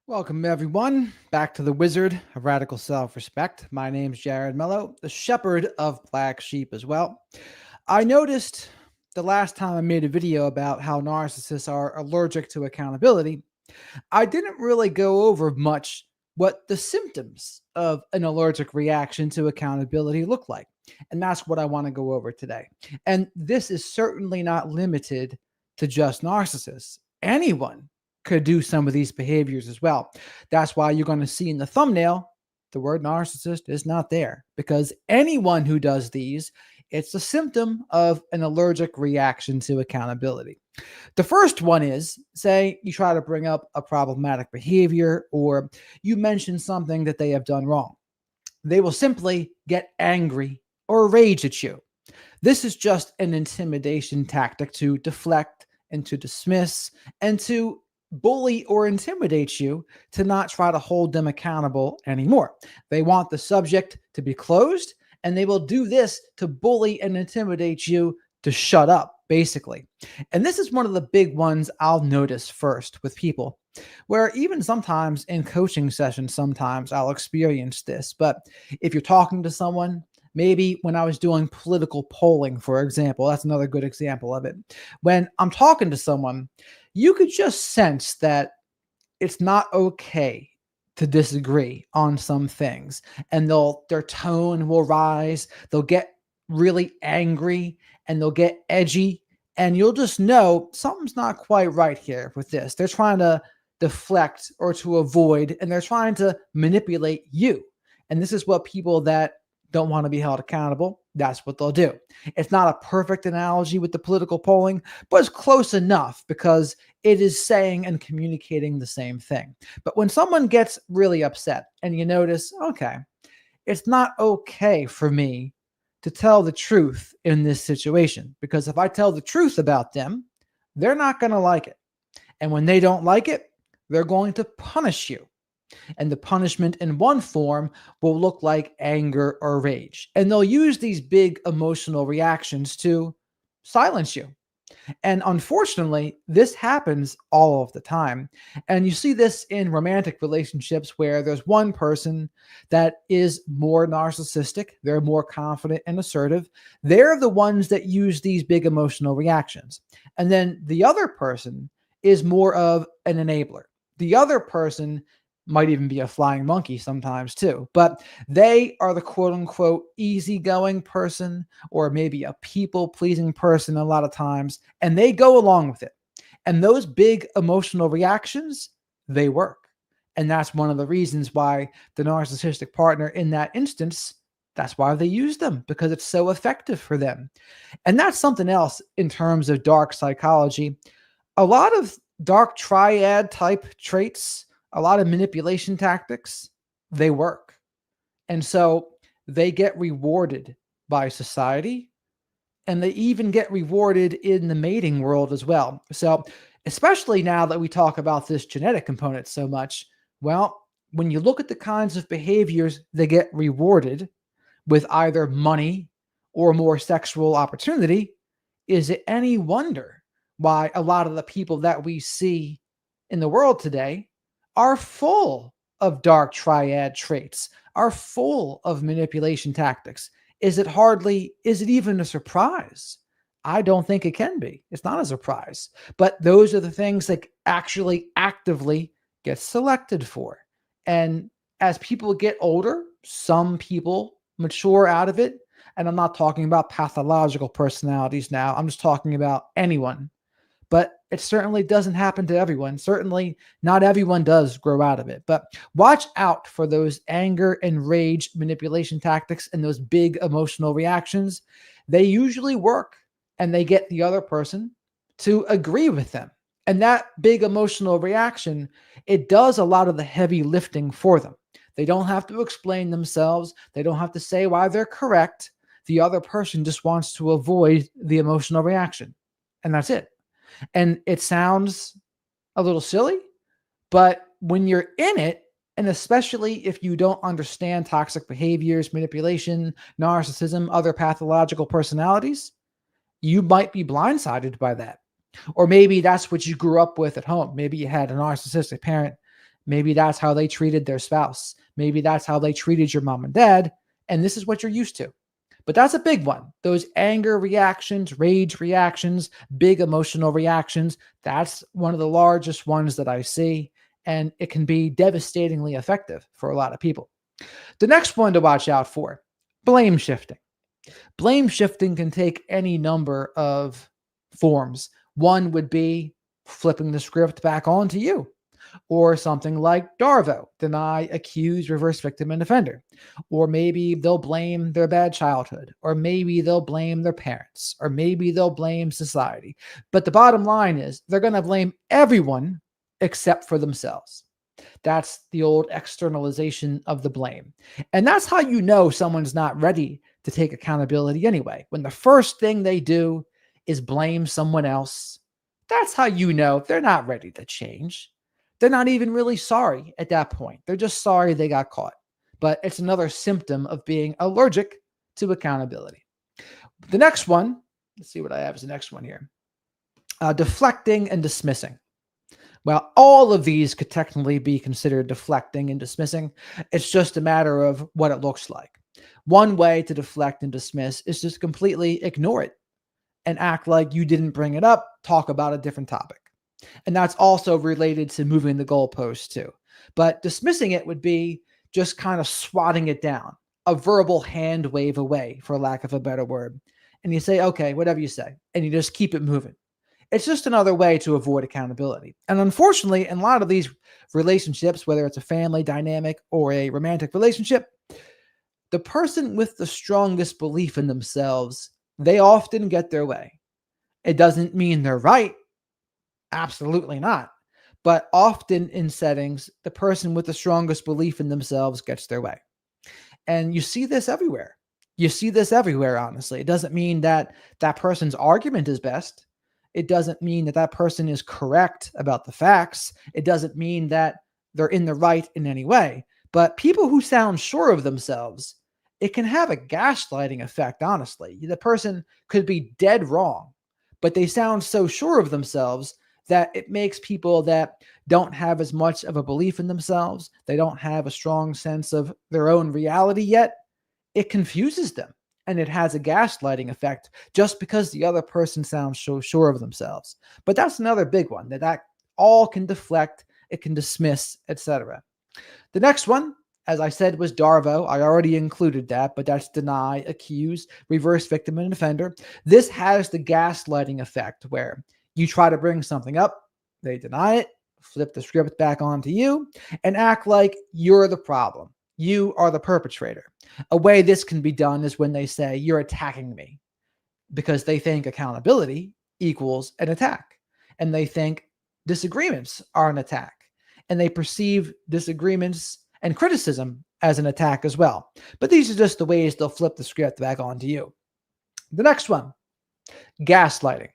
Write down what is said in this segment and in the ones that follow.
Welcome, everyone, back to the Wizard of Radical Self Respect. My name's Jared Mello, the shepherd of Black Sheep as well. I noticed the last time I made a video about how narcissists are allergic to accountability, I didn't really go over much what the symptoms of an allergic reaction to accountability look like. And that's what I want to go over today. And this is certainly not limited to just narcissists. Anyone could do some of these behaviors as well. That's why you're going to see in the thumbnail, the word narcissist is not there because anyone who does these, it's a symptom of an allergic reaction to accountability. The first one is, say you try to bring up a problematic behavior or you mention something that they have done wrong. They will simply get angry or rage at you. This is just an intimidation tactic to deflect and to dismiss and to bully or intimidate you to not try to hold them accountable anymore. They want the subject to be closed, and they will do this to bully and intimidate you to shut up, basically. And this is one of the big ones I'll notice first with people, where even sometimes in coaching sessions, sometimes I'll experience this. But if you're talking to someone, maybe when I was doing political polling, for example, that's another good example of it. When I'm talking to someone, you could just sense that it's not okay to disagree on some things, and their tone will rise, they'll get really angry, and they'll get edgy, and you'll just know something's not quite right here with this. They're trying to deflect or to avoid, and they're trying to manipulate you. And this is what people that don't want to be held accountable, that's what they'll do. It's not a perfect analogy with the political polling, but it's close enough because it is saying and communicating the same thing. But when someone gets really upset and you notice, okay, it's not okay for me to tell the truth in this situation, because if I tell the truth about them, they're not going to like it. And when they don't like it, they're going to punish you. And the punishment in one form will look like anger or rage. And they'll use these big emotional reactions to silence you. And unfortunately, this happens all of the time. And you see this in romantic relationships where there's one person that is more narcissistic, they're more confident and assertive. They're the ones that use these big emotional reactions. And then the other person is more of an enabler. The other person might even be a flying monkey sometimes too, but they are the quote unquote easygoing person or maybe a people pleasing person a lot of times, and they go along with it. And those big emotional reactions, they work. And that's one of the reasons why the narcissistic partner in that instance, that's why they use them, because it's so effective for them. And that's something else in terms of dark psychology. A lot of dark triad type traits, a lot of manipulation tactics, they work. And so they get rewarded by society, and they even get rewarded in the mating world as well. So especially now that we talk about this genetic component so much, well, when you look at the kinds of behaviors they get rewarded with either money or more sexual opportunity, is it any wonder why a lot of the people that we see in the world today are full of dark triad traits, are full of manipulation tactics? Is it even a surprise? I don't think it can be. It's not a surprise. But those are the things that actually actively get selected for. And as people get older, some people mature out of it. And I'm not talking about pathological personalities now. I'm just talking about anyone. But it certainly doesn't happen to everyone. Certainly not everyone does grow out of it. But watch out for those anger and rage manipulation tactics and those big emotional reactions. They usually work, and they get the other person to agree with them. And that big emotional reaction, it does a lot of the heavy lifting for them. They don't have to explain themselves. They don't have to say why they're correct. The other person just wants to avoid the emotional reaction. And that's it. And it sounds a little silly, but when you're in it, and especially if you don't understand toxic behaviors, manipulation, narcissism, other pathological personalities, you might be blindsided by that. Or maybe that's what you grew up with at home. Maybe you had a narcissistic parent. Maybe that's how they treated their spouse. Maybe that's how they treated your mom and dad. And this is what you're used to. But that's a big one. Those anger reactions, rage reactions, big emotional reactions, that's one of the largest ones that I see. And it can be devastatingly effective for a lot of people. The next one to watch out for, blame shifting. Blame shifting can take any number of forms. One would be flipping the script back onto you, or something like Darvo, deny, accuse, reverse victim, and defender. Or maybe they'll blame their bad childhood, or maybe they'll blame their parents, or maybe they'll blame society. But the bottom line is they're going to blame everyone except for themselves. That's the old externalization of the blame. And that's how you know someone's not ready to take accountability anyway. When the first thing they do is blame someone else, that's how you know they're not ready to change. They're not even really sorry at that point. They're just sorry they got caught. But it's another symptom of being allergic to accountability. The next one, let's see what I have as the next one here. Deflecting and dismissing. Well, all of these could technically be considered deflecting and dismissing. It's just a matter of what it looks like. One way to deflect and dismiss is just completely ignore it and act like you didn't bring it up, talk about a different topic. And that's also related to moving the goalpost too. But dismissing it would be just kind of swatting it down, a verbal hand wave away, for lack of a better word. And you say, okay, whatever you say, and you just keep it moving. It's just another way to avoid accountability. And unfortunately, in a lot of these relationships, whether it's a family dynamic or a romantic relationship, the person with the strongest belief in themselves, they often get their way. It doesn't mean they're right. Absolutely not. But often in settings, the person with the strongest belief in themselves gets their way. And you see this everywhere. You see this everywhere, honestly. It doesn't mean that that person's argument is best. It doesn't mean that that person is correct about the facts. It doesn't mean that they're in the right in any way. But people who sound sure of themselves, it can have a gaslighting effect, honestly. The person could be dead wrong, but they sound so sure of themselves that it makes people that don't have as much of a belief in themselves, they don't have a strong sense of their own reality yet, it confuses them. And it has a gaslighting effect just because the other person sounds so sure of themselves. But that's another big one that all can deflect, it can dismiss, etc. The next one, as I said, was Darvo. I already included that, but that's deny, accuse, reverse victim, and defender. This has the gaslighting effect where you try to bring something up, they deny it, flip the script back onto you, and act like you're the problem. You are the perpetrator. A way this can be done is when they say, you're attacking me, because they think accountability equals an attack. And they think disagreements are an attack. And they perceive disagreements and criticism as an attack as well. But these are just the ways they'll flip the script back onto you. The next one, gaslighting.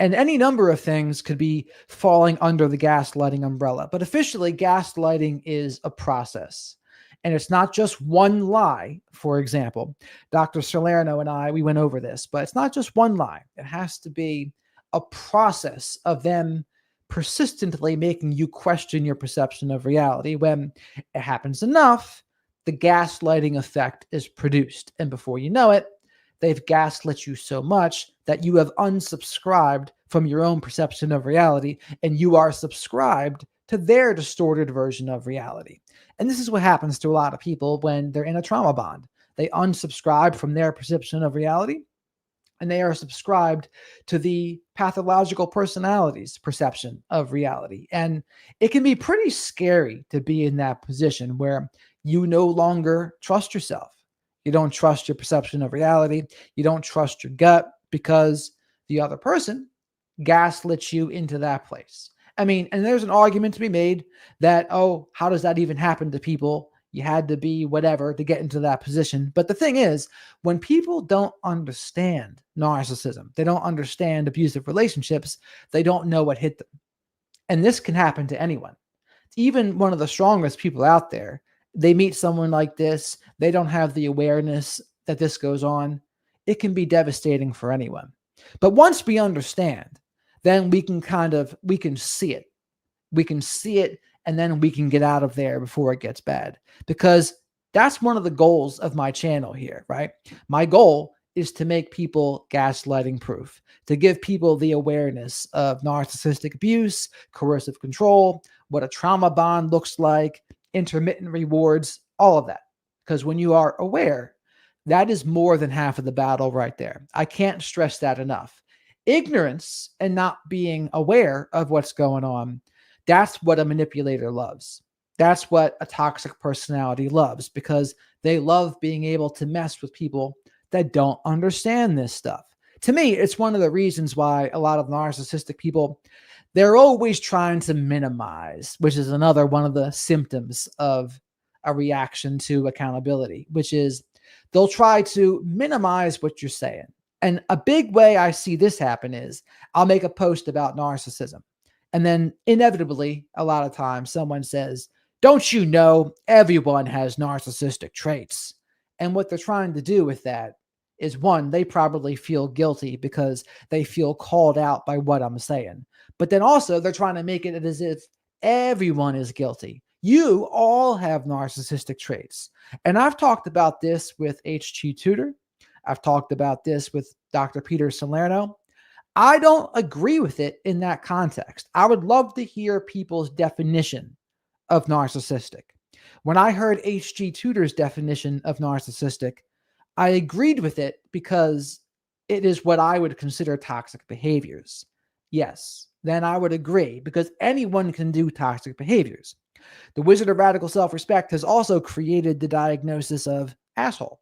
And any number of things could be falling under the gaslighting umbrella. But officially, gaslighting is a process. And it's not just one lie, for example. Dr. Salerno and I, we went over this, but it's not just one lie. It has to be a process of them persistently making you question your perception of reality. When it happens enough, the gaslighting effect is produced. And before you know it, they've gaslit you so much that you have unsubscribed from your own perception of reality, and you are subscribed to their distorted version of reality. And this is what happens to a lot of people when they're in a trauma bond. They unsubscribe from their perception of reality, and they are subscribed to the pathological personality's perception of reality. And it can be pretty scary to be in that position where you no longer trust yourself. You don't trust your perception of reality. You don't trust your gut because the other person gaslits you into that place. I mean, and there's an argument to be made that, oh, how does that even happen to people? You had to be whatever to get into that position. But the thing is, when people don't understand narcissism, they don't understand abusive relationships, they don't know what hit them. And this can happen to anyone. Even one of the strongest people out there, they meet someone like this, they don't have the awareness that this goes on. It can be devastating for anyone. But once we understand, then we can see it. we can see it, and then we can get out of there before it gets bad. Because that's one of the goals of my channel here, right? My goal is to make people gaslighting proof, to give people the awareness of narcissistic abuse, coercive control, what a trauma bond looks like, intermittent rewards, all of that. Because when you are aware, that is more than half of the battle right there. I can't stress that enough. Ignorance and not being aware of what's going on, that's what a manipulator loves. That's what a toxic personality loves, because they love being able to mess with people that don't understand this stuff. To me, it's one of the reasons why a lot of narcissistic people, they're always trying to minimize, which is another one of the symptoms of a reaction to accountability, which is they'll try to minimize what you're saying. And a big way I see this happen is I'll make a post about narcissism. And then inevitably, a lot of times, someone says, don't you know everyone has narcissistic traits? And what they're trying to do with that is, one, they probably feel guilty because they feel called out by what I'm saying. But then also they're trying to make it as if everyone is guilty. You all have narcissistic traits. And I've talked about this with H.G. Tudor. I've talked about this with Dr. Peter Salerno. I don't agree with it in that context. I would love to hear people's definition of narcissistic. When I heard H.G. Tudor's definition of narcissistic, I agreed with it because it is what I would consider toxic behaviors. Yes, then I would agree, because anyone can do toxic behaviors. The Wizard of Radical Self-Respect has also created the diagnosis of asshole.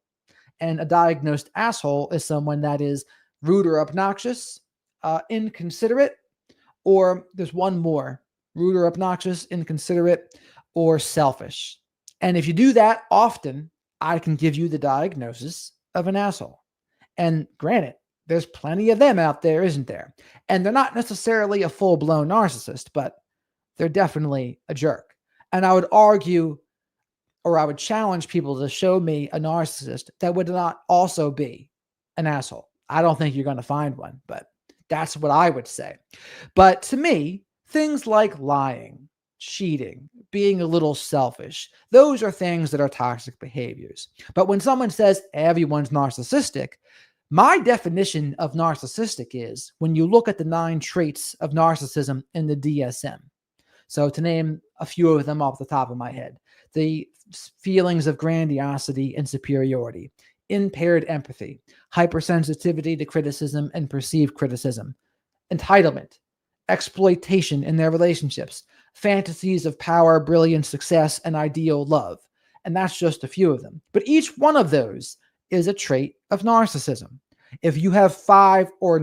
And a diagnosed asshole is someone that is rude or obnoxious, inconsiderate, or there's one more: rude or obnoxious, inconsiderate, or selfish. And if you do that often, I can give you the diagnosis of an asshole. And granted, there's plenty of them out there, isn't there? And they're not necessarily a full-blown narcissist, but they're definitely a jerk. And I would argue, or I would challenge people to show me a narcissist that would not also be an asshole. I don't think you're going to find one, but that's what I would say. But to me, things like lying, cheating, being a little selfish, those are things that are toxic behaviors. But when someone says everyone's narcissistic, my definition of narcissistic is when you look at the 9 traits of narcissism in the DSM. So to name a few of them off the top of my head: the feelings of grandiosity and superiority, impaired empathy, hypersensitivity to criticism and perceived criticism, entitlement, exploitation in their relationships, fantasies of power, brilliance, success, and ideal love. And that's just a few of them. But each one of those is a trait of narcissism. If you have 5 or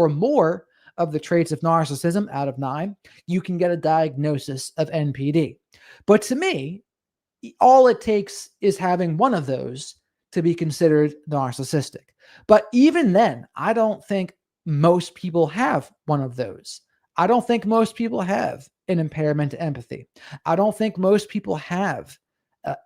more of the traits of narcissism out of 9, you can get a diagnosis of NPD. But to me, all it takes is having one of those to be considered narcissistic. But even then, I don't think most people have one of those. I don't think most people have an impairment to empathy. I don't think most people have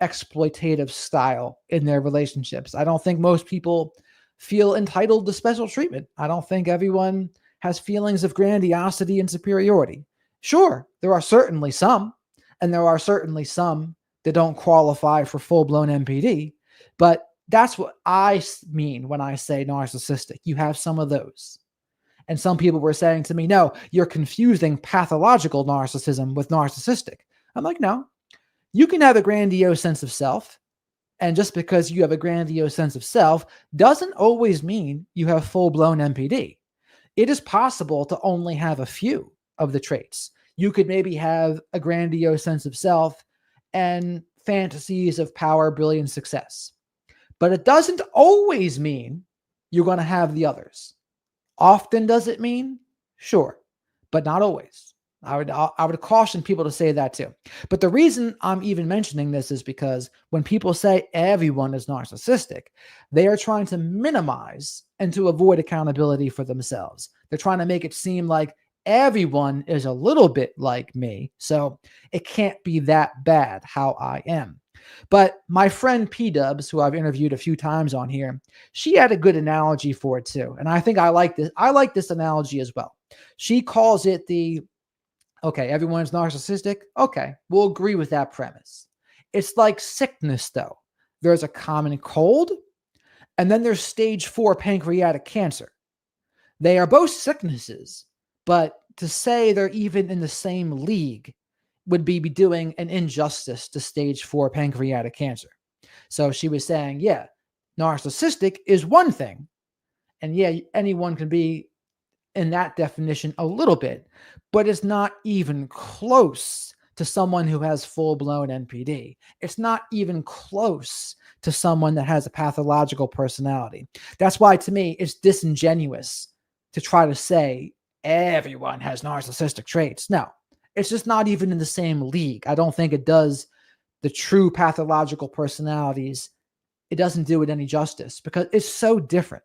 exploitative style in their relationships. I don't think most people feel entitled to special treatment. I don't think everyone has feelings of grandiosity and superiority. Sure, there are certainly some, and there are certainly some that don't qualify for full-blown NPD, but that's what I mean when I say narcissistic. You have some of those. And some people were saying to me, no, you're confusing pathological narcissism with narcissistic. I'm like, no, you can have a grandiose sense of self. And just because you have a grandiose sense of self doesn't always mean you have full-blown NPD. It is possible to only have a few of the traits. You could maybe have a grandiose sense of self and fantasies of power, brilliance, success. But it doesn't always mean you're going to have the others. Often does it mean? Sure, but not always. I would caution people to say that too. But the reason I'm even mentioning this is because when people say everyone is narcissistic, they are trying to minimize and to avoid accountability for themselves. They're trying to make it seem like everyone is a little bit like me, so it can't be that bad how I am. But my friend P-Dubs, who I've interviewed a few times on here, she had a good analogy for it too. And I think I like this. I like this analogy as well. She calls it the Okay, everyone's narcissistic. Okay, we'll agree with that premise. It's like sickness, though. There's a common cold, and then there's stage 4 pancreatic cancer. They are both sicknesses, but to say they're even in the same league would be doing an injustice to stage 4 pancreatic cancer. So she was saying, yeah, narcissistic is one thing. And yeah, anyone can be in that definition a little bit, but it's not even close to someone who has full blown NPD. It's not even close to someone that has a pathological personality. That's why, to me, it's disingenuous to try to say everyone has narcissistic traits. No, it's just not even in the same league. I don't think it does the true pathological personalities. It doesn't do it any justice because it's so different.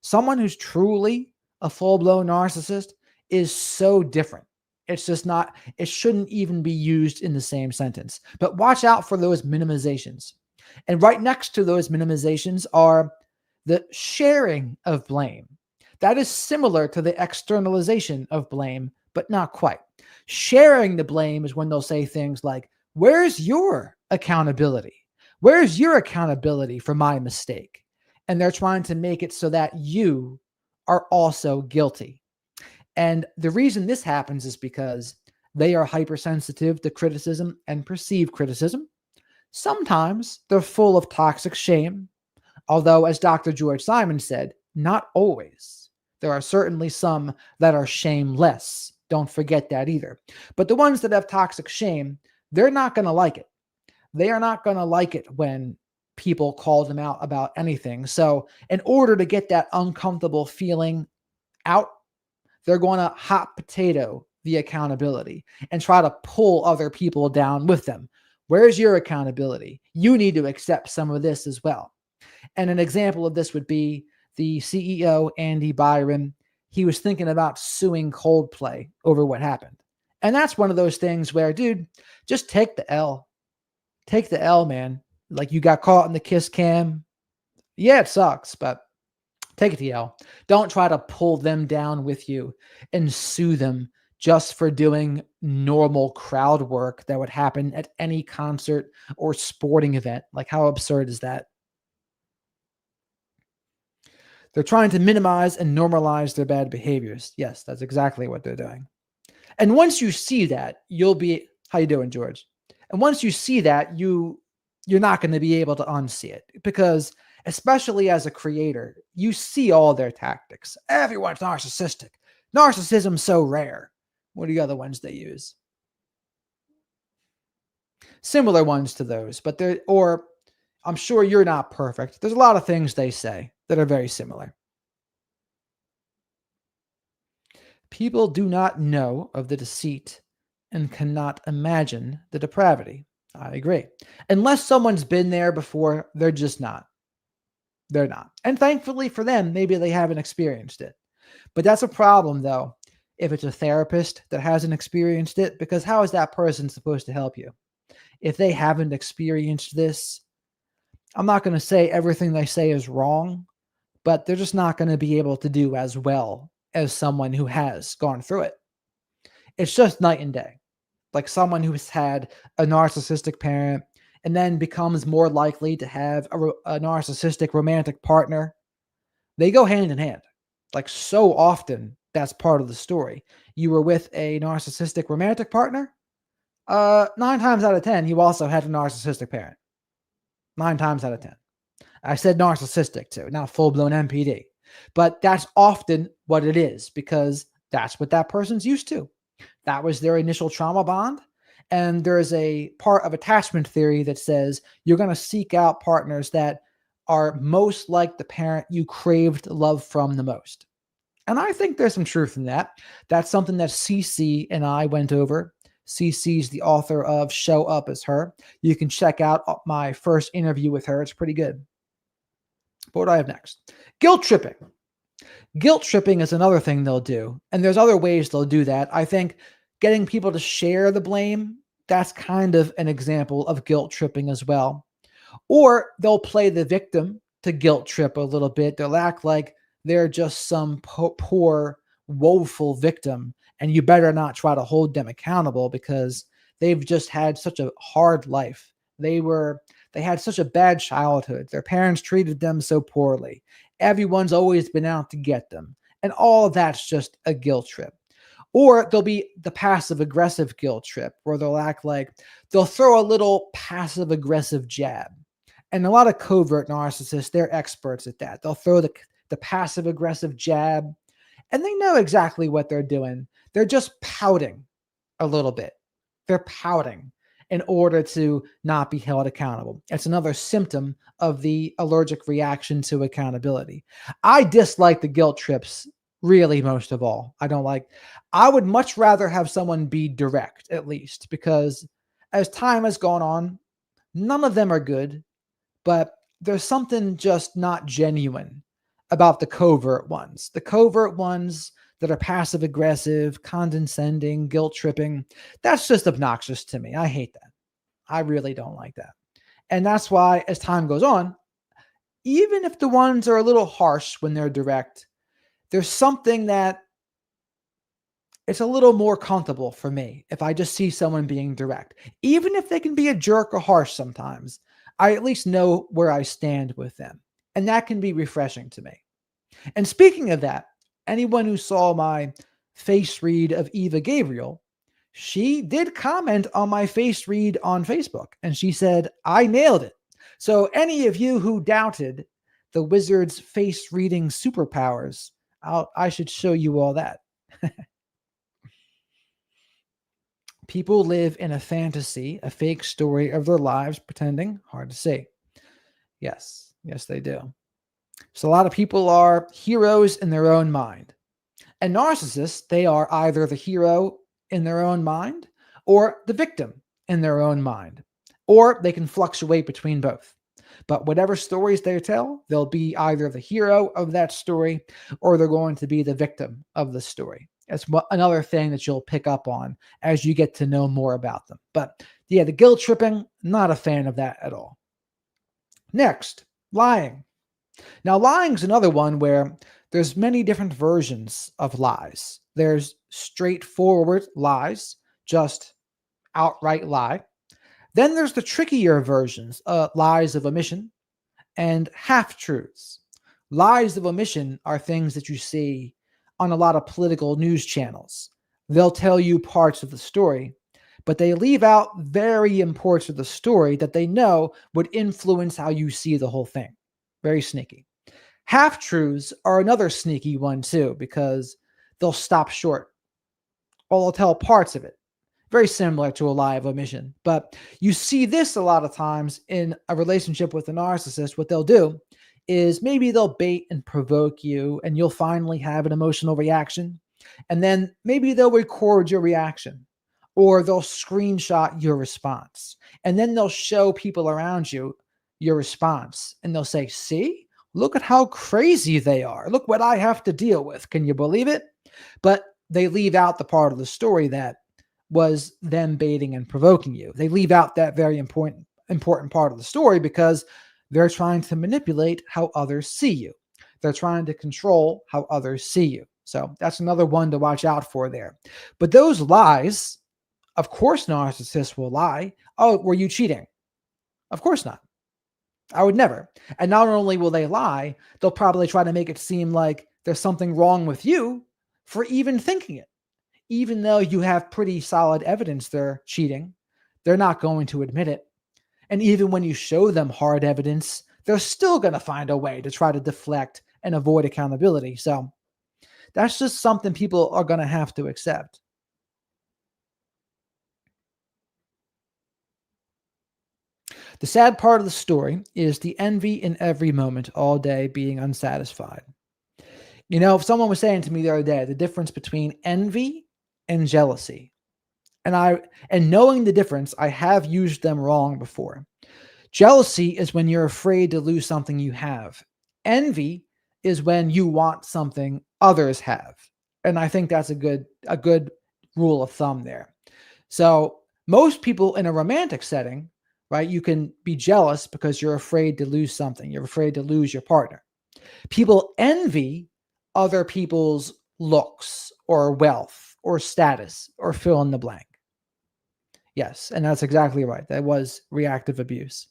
Someone who's truly a full blown narcissist is so different. It's just not, it shouldn't even be used in the same sentence. But watch out for those minimizations. And right next to those minimizations are the sharing of blame. That is similar to the externalization of blame, but not quite. Sharing the blame is when they'll say things like, where's your accountability? Where's your accountability for my mistake? And they're trying to make it so that you are also guilty. And the reason this happens is because they are hypersensitive to criticism and perceived criticism. Sometimes they're full of toxic shame, although, as Dr. George Simon said, not always. There are certainly some that are shameless. Don't forget that either. But the ones that have toxic shame, they're not going to like it. They are not going to like it when people call them out about anything. So, in order to get that uncomfortable feeling out, they're going to hot potato the accountability and try to pull other people down with them. Where's your accountability? You need to accept some of this as well. And an example of this would be the CEO, Andy Byron. He was thinking about suing Coldplay over what happened. And that's one of those things where, dude, just take the L. Take the L, man. Like, you got caught in the kiss cam. Yeah, it sucks, but take it to L. Don't try to pull them down with you and sue them just for doing normal crowd work that would happen at any concert or sporting event. Like, how absurd is that? They're trying to minimize and normalize their bad behaviors. Yes, that's exactly what they're doing. And once you see that, you'll be, how you doing, George? And once you see that, you're not going to be able to unsee it, because especially as a creator, you see all their tactics. Everyone's narcissistic. Narcissism's so rare. What are the other ones they use? Similar ones to those, but they're, or I'm sure you're not perfect. There's a lot of things they say that are very similar. People do not know of the deceit and cannot imagine the depravity. I agree. Unless someone's been there before, they're just not. They're not. And thankfully for them, maybe they haven't experienced it. But that's a problem, though, if it's a therapist that hasn't experienced it, because how is that person supposed to help you? If they haven't experienced this, I'm not going to say everything they say is wrong, but they're just not going to be able to do as well as someone who has gone through it. It's just night and day. Like someone who's had a narcissistic parent and then becomes more likely to have a narcissistic romantic partner. They go hand in hand. Like, so often, that's part of the story. You were with a narcissistic romantic partner. 9 times out of 10, you also had a narcissistic parent. 9 times out of 10. I said narcissistic too, not full-blown NPD. But that's often what it is, because that's what that person's used to. That was their initial trauma bond. And there's a part of attachment theory that says you're going to seek out partners that are most like the parent you craved love from the most. And I think there's some truth in that. That's something that CC and I went over. CC's the author of Show Up As Her. You can check out my first interview with her. It's pretty good. What do I have next? Guilt tripping. Guilt tripping is another thing they'll do. And there's other ways they'll do that. I think getting people to share the blame, that's kind of an example of guilt tripping as well. Or they'll play the victim to guilt trip a little bit. They'll act like they're just some poor, woeful victim, and you better not try to hold them accountable because they've just had such a hard life. They had such a bad childhood. Their parents treated them so poorly. Everyone's always been out to get them. And all of that's just a guilt trip. Or there'll be the passive aggressive guilt trip where they'll act like they'll throw a little passive aggressive jab. And a lot of covert narcissists, they're experts at that. They'll throw the passive aggressive jab and they know exactly what they're doing. They're just pouting a little bit. They're pouting in order to not be held accountable. It's another symptom of the allergic reaction to accountability. I dislike the guilt trips really most of all. I would much rather have someone be direct at least because as time has gone on, none of them are good, but there's something just not genuine about the covert ones. The covert ones that are passive aggressive, condescending, guilt tripping, that's just obnoxious to me. I hate that. I really don't like that. And that's why as time goes on, even if the ones are a little harsh when they're direct, there's something that it's a little more comfortable for me if I just see someone being direct. Even if they can be a jerk or harsh sometimes, I at least know where I stand with them. And that can be refreshing to me. And speaking of that, anyone who saw my face read of Eva Gabriel, she did comment on my face read on Facebook and she said, I nailed it. So any of you who doubted the wizard's face reading superpowers, I should show you all that. People live in a fantasy, a fake story of their lives, pretending, hard to say. Yes, they do. So a lot of people are heroes in their own mind. And narcissists, they are either the hero in their own mind or the victim in their own mind, or they can fluctuate between both. But whatever stories they tell, they'll be either the hero of that story or they're going to be the victim of the story. That's another thing that you'll pick up on as you get to know more about them. But yeah, the guilt tripping, not a fan of that at all. Next, lying. Now, lying is another one where there's many different versions of lies. There's straightforward lies, just outright lie. Then there's the trickier versions, lies of omission and half-truths. Lies of omission are things that you see on a lot of political news channels. They'll tell you parts of the story, but they leave out very important of the story that they know would influence how you see the whole thing. Very sneaky. Half-truths are another sneaky one too, because they'll stop short or they'll tell parts of it. Very similar to a lie of omission. But you see this a lot of times in a relationship with a narcissist. What they'll do is maybe they'll bait and provoke you and you'll finally have an emotional reaction. And then maybe they'll record your reaction or they'll screenshot your response. And then they'll show people around you your response. And they'll say, see, look at how crazy they are. Look what I have to deal with. Can you believe it? But they leave out the part of the story that was them baiting and provoking you. They leave out that very important part of the story because they're trying to manipulate how others see you. They're trying to control how others see you. So that's another one to watch out for there. But those lies, of course, narcissists will lie. Oh, were you cheating? Of course not. I would never. And not only will they lie, they'll probably try to make it seem like there's something wrong with you for even thinking it. Even though you have pretty solid evidence they're cheating, they're not going to admit it. And even when you show them hard evidence, they're still going to find a way to try to deflect and avoid accountability. So that's just something people are going to have to accept. The sad part of the story is the envy in every moment, all day, being unsatisfied. You know, if someone was saying to me the other day, the difference between envy and jealousy, and knowing the difference, I have used them wrong before. Jealousy is when you're afraid to lose something you have. Envy is when you want something others have. And I think that's a good rule of thumb there. So most people in a romantic setting, right, you can be jealous because you're afraid to lose something. You're afraid to lose your partner. People envy other people's looks or wealth or status or fill in the blank. Yes, and that's exactly right. That was reactive abuse.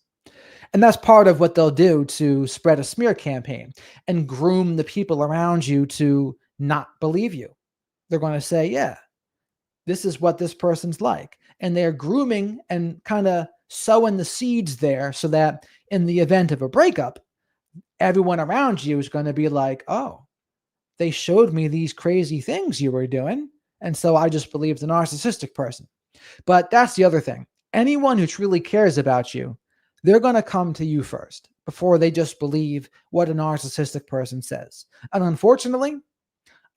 And that's part of what they'll do to spread a smear campaign and groom the people around you to not believe you. They're going to say, yeah, this is what this person's like. And they're grooming and kind of sowing the seeds there so that in the event of a breakup, everyone around you is going to be like, oh, they showed me these crazy things you were doing. And so I just believe the narcissistic person. But that's the other thing. Anyone who truly cares about you, they're going to come to you first before they just believe what a narcissistic person says. And unfortunately,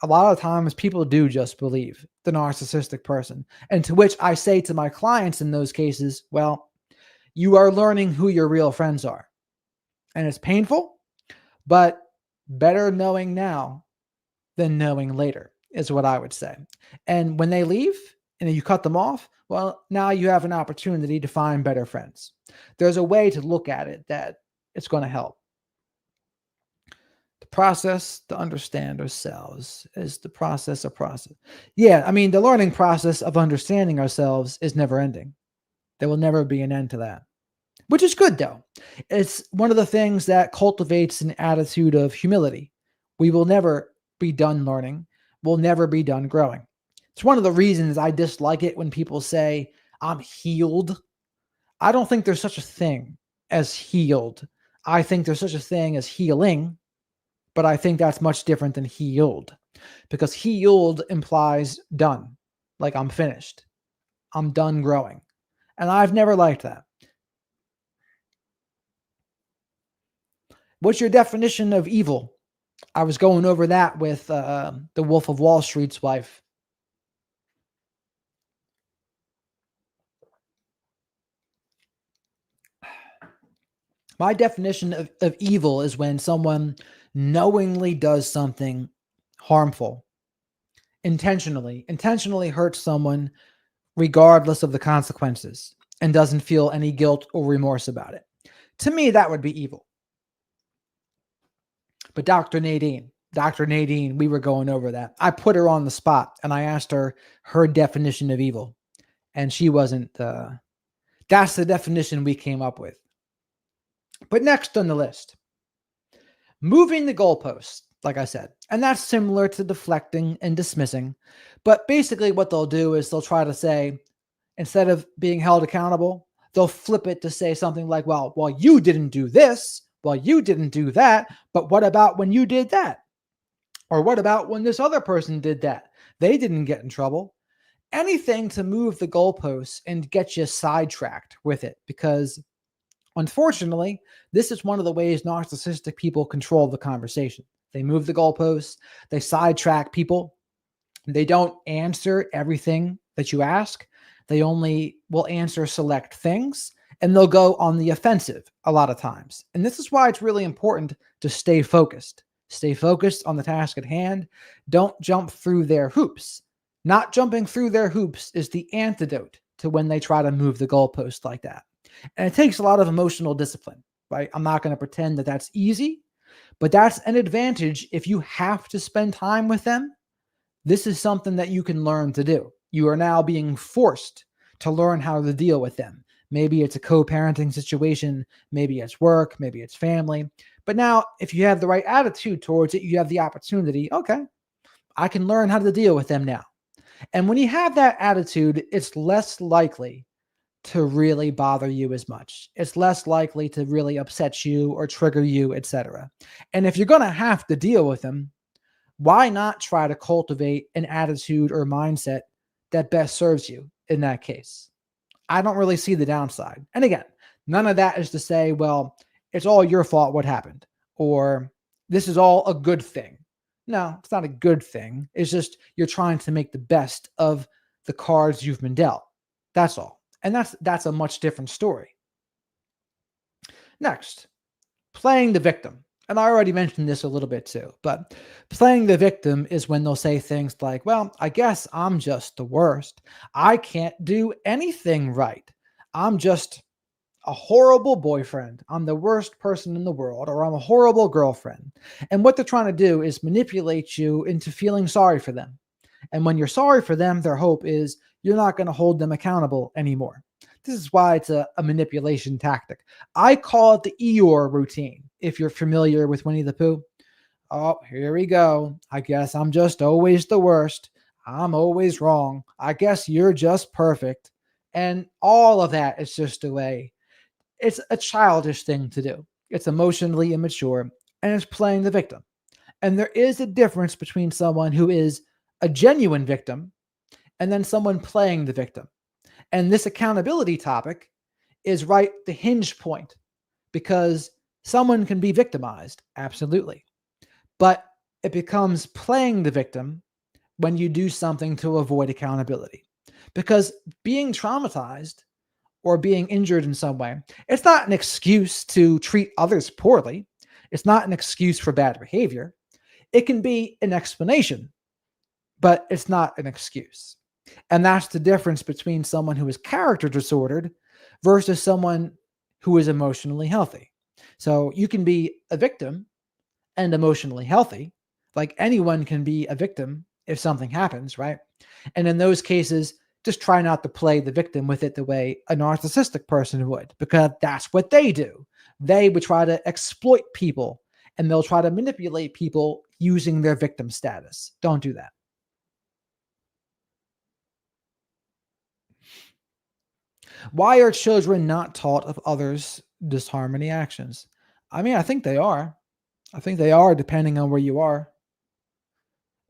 a lot of times people do just believe the narcissistic person. And to which I say to my clients in those cases, well, you are learning who your real friends are. And it's painful, but better knowing now than knowing later is what I would say. And when they leave and you cut them off, well, now you have an opportunity to find better friends. There's a way to look at it that it's going to help. The process to understand ourselves is the process of process. Yeah, I mean, the learning process of understanding ourselves is never ending. There will never be an end to that, which is good though. It's one of the things that cultivates an attitude of humility. We will never be done learning. We'll never be done growing. It's one of the reasons I dislike it when people say, I'm healed. I don't think there's such a thing as healed. I think there's such a thing as healing, but I think that's much different than healed, because healed implies done, like I'm finished. I'm done growing. And I've never liked that. What's your definition of evil? I was going over that with the Wolf of Wall Street's wife. My definition of evil is when someone knowingly does something harmful, intentionally hurts someone regardless of the consequences and doesn't feel any guilt or remorse about it. To me, that would be evil. But Dr. Nadine, we were going over that. I put her on the spot and I asked her her definition of evil. And she wasn't, that's the definition we came up with. But next on the list, moving the goalposts, like I said, and that's similar to deflecting and dismissing. But basically what they'll do is they'll try to say, instead of being held accountable, they'll flip it to say something like, well, you didn't do this, well, you didn't do that, but what about when you did that? Or what about when this other person did that? They didn't get in trouble. Anything to move the goalposts and get you sidetracked with it, because unfortunately, this is one of the ways narcissistic people control the conversation. They move the goalposts, they sidetrack people, they don't answer everything that you ask. They only will answer select things, and they'll go on the offensive a lot of times. And this is why it's really important to stay focused. Stay focused on the task at hand. Don't jump through their hoops. Not jumping through their hoops is the antidote to when they try to move the goalpost like that. And it takes a lot of emotional discipline, right? I'm not going to pretend that that's easy, but that's an advantage if you have to spend time with them. This is something that you can learn to do. You are now being forced to learn how to deal with them. Maybe it's a co-parenting situation, maybe it's work, maybe it's family. But now, if you have the right attitude towards it, you have the opportunity, okay, I can learn how to deal with them now. And when you have that attitude, it's less likely to really bother you as much. It's less likely to really upset you or trigger you, etc. And if you're going to have to deal with them, why not try to cultivate an attitude or mindset that best serves you in that case? I don't really see the downside. And again, none of that is to say, well, it's all your fault what happened, or this is all a good thing. No, it's not a good thing. It's just you're trying to make the best of the cards you've been dealt. That's all. And that's a much different story. Next, playing the victim. And I already mentioned this a little bit too, but playing the victim is when they'll say things like, well, I guess I'm just the worst. I can't do anything right. I'm just a horrible boyfriend. I'm the worst person in the world, or I'm a horrible girlfriend. And what they're trying to do is manipulate you into feeling sorry for them. And when you're sorry for them, their hope is you're not going to hold them accountable anymore. This is why it's a manipulation tactic. I call it the Eeyore routine. If you're familiar with Winnie the Pooh, oh, here we go. I guess I'm just always the worst. I'm always wrong. I guess you're just perfect. And all of that is just a way. It's a childish thing to do. It's emotionally immature and it's playing the victim. And there is a difference between someone who is a genuine victim and then someone playing the victim. And this accountability topic is right the hinge point because someone can be victimized, absolutely. But it becomes playing the victim when you do something to avoid accountability. Because being traumatized or being injured in some way, it's not an excuse to treat others poorly. It's not an excuse for bad behavior. It can be an explanation, but it's not an excuse. And that's the difference between someone who is character disordered versus someone who is emotionally healthy. So you can be a victim and emotionally healthy. Like anyone can be a victim if something happens, right? And in those cases, just try not to play the victim with it the way a narcissistic person would, because that's what they do. They would try to exploit people and they'll try to manipulate people using their victim status. Don't do that. Why are children not taught of others' disharmony actions? I mean, I think they are. I think they are, depending on where you are.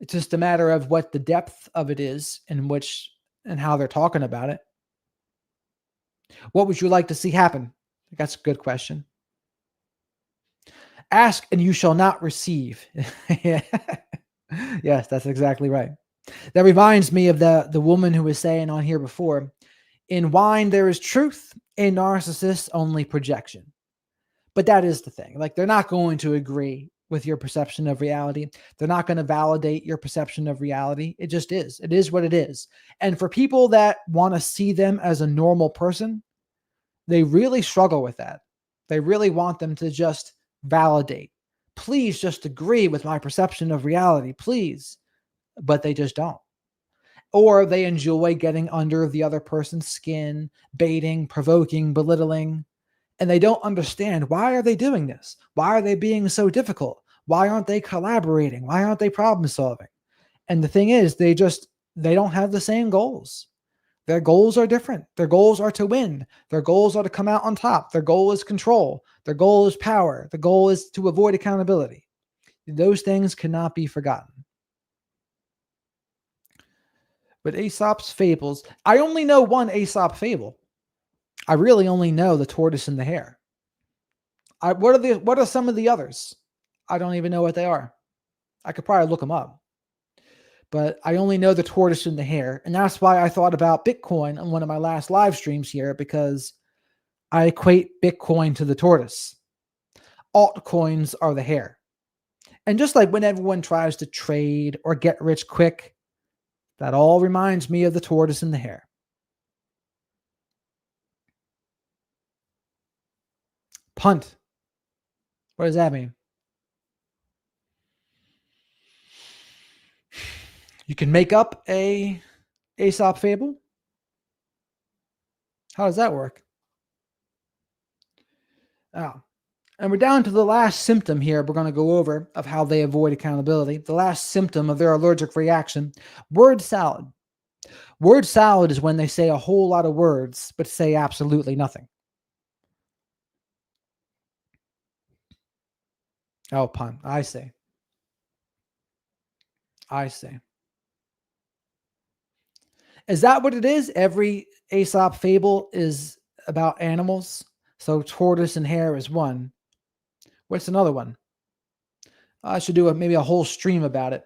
It's just a matter of what the depth of it is and which and how they're talking about it. What would you like to see happen? That's a good question. Ask and you shall not receive. Yeah. Yes, that's exactly right. That reminds me of the woman who was saying on here before, in wine there is truth, in narcissists only projection. But that is the thing. Like they're not going to agree with your perception of reality. They're not going to validate your perception of reality. It just is. It is what it is. And for people that want to see them as a normal person, they really struggle with that. They really want them to just validate. Please just agree with my perception of reality, please. But they just don't. Or they enjoy getting under the other person's skin, baiting, provoking, belittling, and they don't understand, why are they doing this? Why are they being so difficult? Why aren't they collaborating? Why aren't they problem solving? And the thing is, they don't have the same goals. Their goals are different. Their goals are to win. Their goals are to come out on top. Their goal is control. Their goal is power. The goal is to avoid accountability. Those things cannot be forgotten. But Aesop's fables, I only know one Aesop fable. I really only know the tortoise and the hare. What are some of the others? I don't even know what they are. I could probably look them up. But I only know the tortoise and the hare. And that's why I thought about Bitcoin on one of my last live streams here, because I equate Bitcoin to the tortoise. Altcoins are the hare. And just like when everyone tries to trade or get rich quick, that all reminds me of the tortoise and the hare. Punt. What does that mean? You can make up a Aesop fable? How does that work? Oh. And we're down to the last symptom here we're going to go over of how they avoid accountability. The last symptom of their allergic reaction, word salad. Word salad is when they say a whole lot of words, but say absolutely nothing. Oh, pun. I see. I see. Is that what it is? Every Aesop fable is about animals. So tortoise and hare is one. What's another one? I should do maybe a whole stream about it.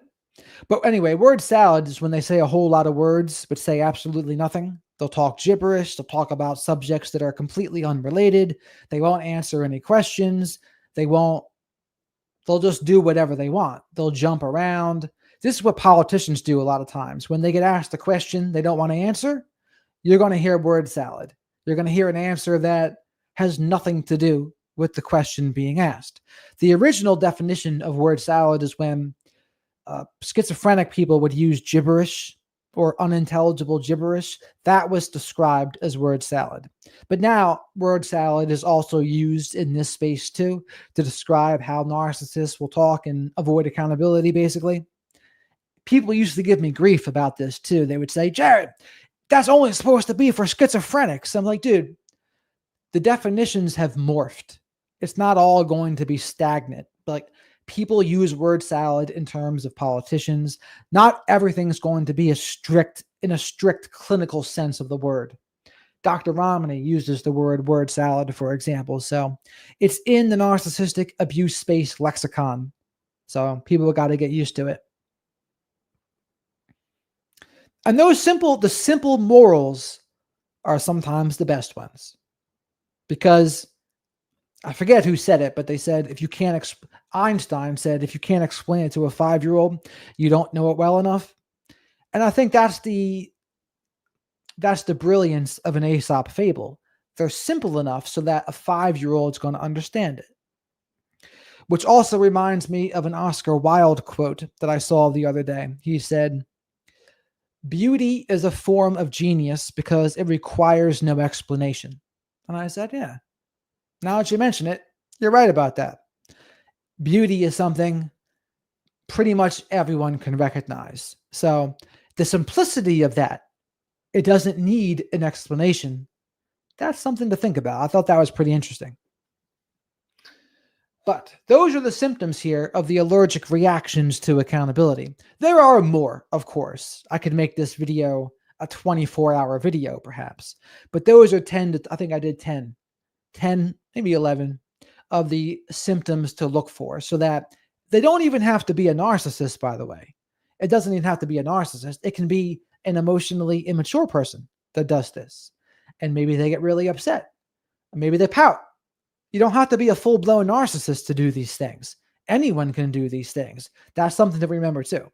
But anyway, word salad is when they say a whole lot of words, but say absolutely nothing. They'll talk gibberish. They'll talk about subjects that are completely unrelated. They won't answer any questions. They'll just do whatever they want. They'll jump around. This is what politicians do a lot of times. When they get asked a question they don't want to answer, you're going to hear word salad. You're going to hear an answer that has nothing to do with the question being asked. The original definition of word salad is when schizophrenic people would use gibberish or unintelligible gibberish. That was described as word salad. But now word salad is also used in this space too to describe how narcissists will talk and avoid accountability, basically. People used to give me grief about this too. They would say, Jared, that's only supposed to be for schizophrenics. I'm like, dude, the definitions have morphed. It's not all going to be stagnant. Like, people use word salad in terms of politicians. Not everything's going to be in a strict clinical sense of the word. Dr. Romney uses the word salad, for example. So it's in the narcissistic abuse space lexicon. So people got to get used to it. And the simple morals are sometimes the best ones, because I forget who said it, but they said, if you can't, Einstein said, if you can't explain it to a 5-year-old, you don't know it well enough. And I think that's the brilliance of an Aesop fable. They're simple enough so that a 5-year-old is going to understand it. Which also reminds me of an Oscar Wilde quote that I saw the other day. He said, beauty is a form of genius because it requires no explanation. And I said, yeah, now that you mention it, you're right about that. Beauty is something pretty much everyone can recognize. So the simplicity of that, it doesn't need an explanation. That's something to think about. I thought that was pretty interesting. But those are the symptoms here of the allergic reactions to accountability. There are more, of course. I could make this video a 24-hour video, perhaps. But those are 10 I think I did 10, maybe 11 of the symptoms to look for, so that they don't even have to be a narcissist, by the way. It doesn't even have to be a narcissist. It can be an emotionally immature person that does this. And maybe they get really upset. Maybe they pout. You don't have to be a full-blown narcissist to do these things. Anyone can do these things. That's something to remember too.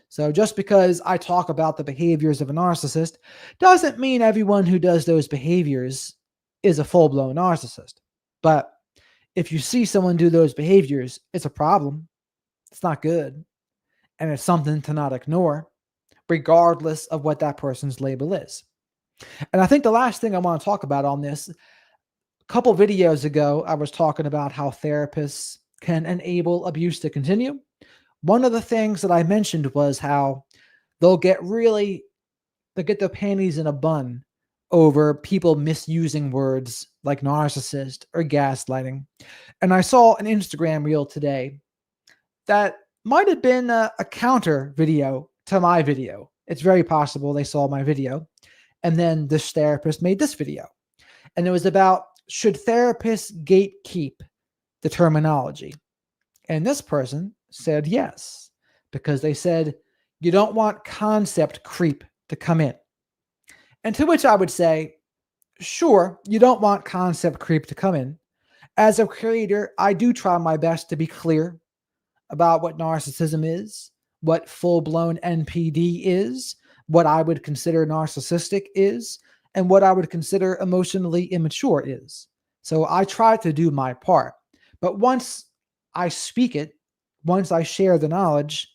So just because I talk about the behaviors of a narcissist doesn't mean everyone who does those behaviors is a full-blown narcissist. But if you see someone do those behaviors, it's a problem. It's not good. And it's something to not ignore, regardless of what that person's label is. And I think the last thing I want to talk about on this, a couple videos ago, I was talking about how therapists can enable abuse to continue. One of the things that I mentioned was how they'll get their panties in a bun over people misusing words like narcissist or gaslighting. And I saw an Instagram reel today that might have been a counter video to my video. It's very possible they saw my video. And then this therapist made this video. And it was about, should therapists gatekeep the terminology? And this person said yes, because they said, you don't want concept creep to come in. And to which I would say, sure, you don't want concept creep to come in. As a creator, I do try my best to be clear about what narcissism is, what full-blown NPD is, what I would consider narcissistic is, and what I would consider emotionally immature is. So I try to do my part. But once I speak it, once I share the knowledge,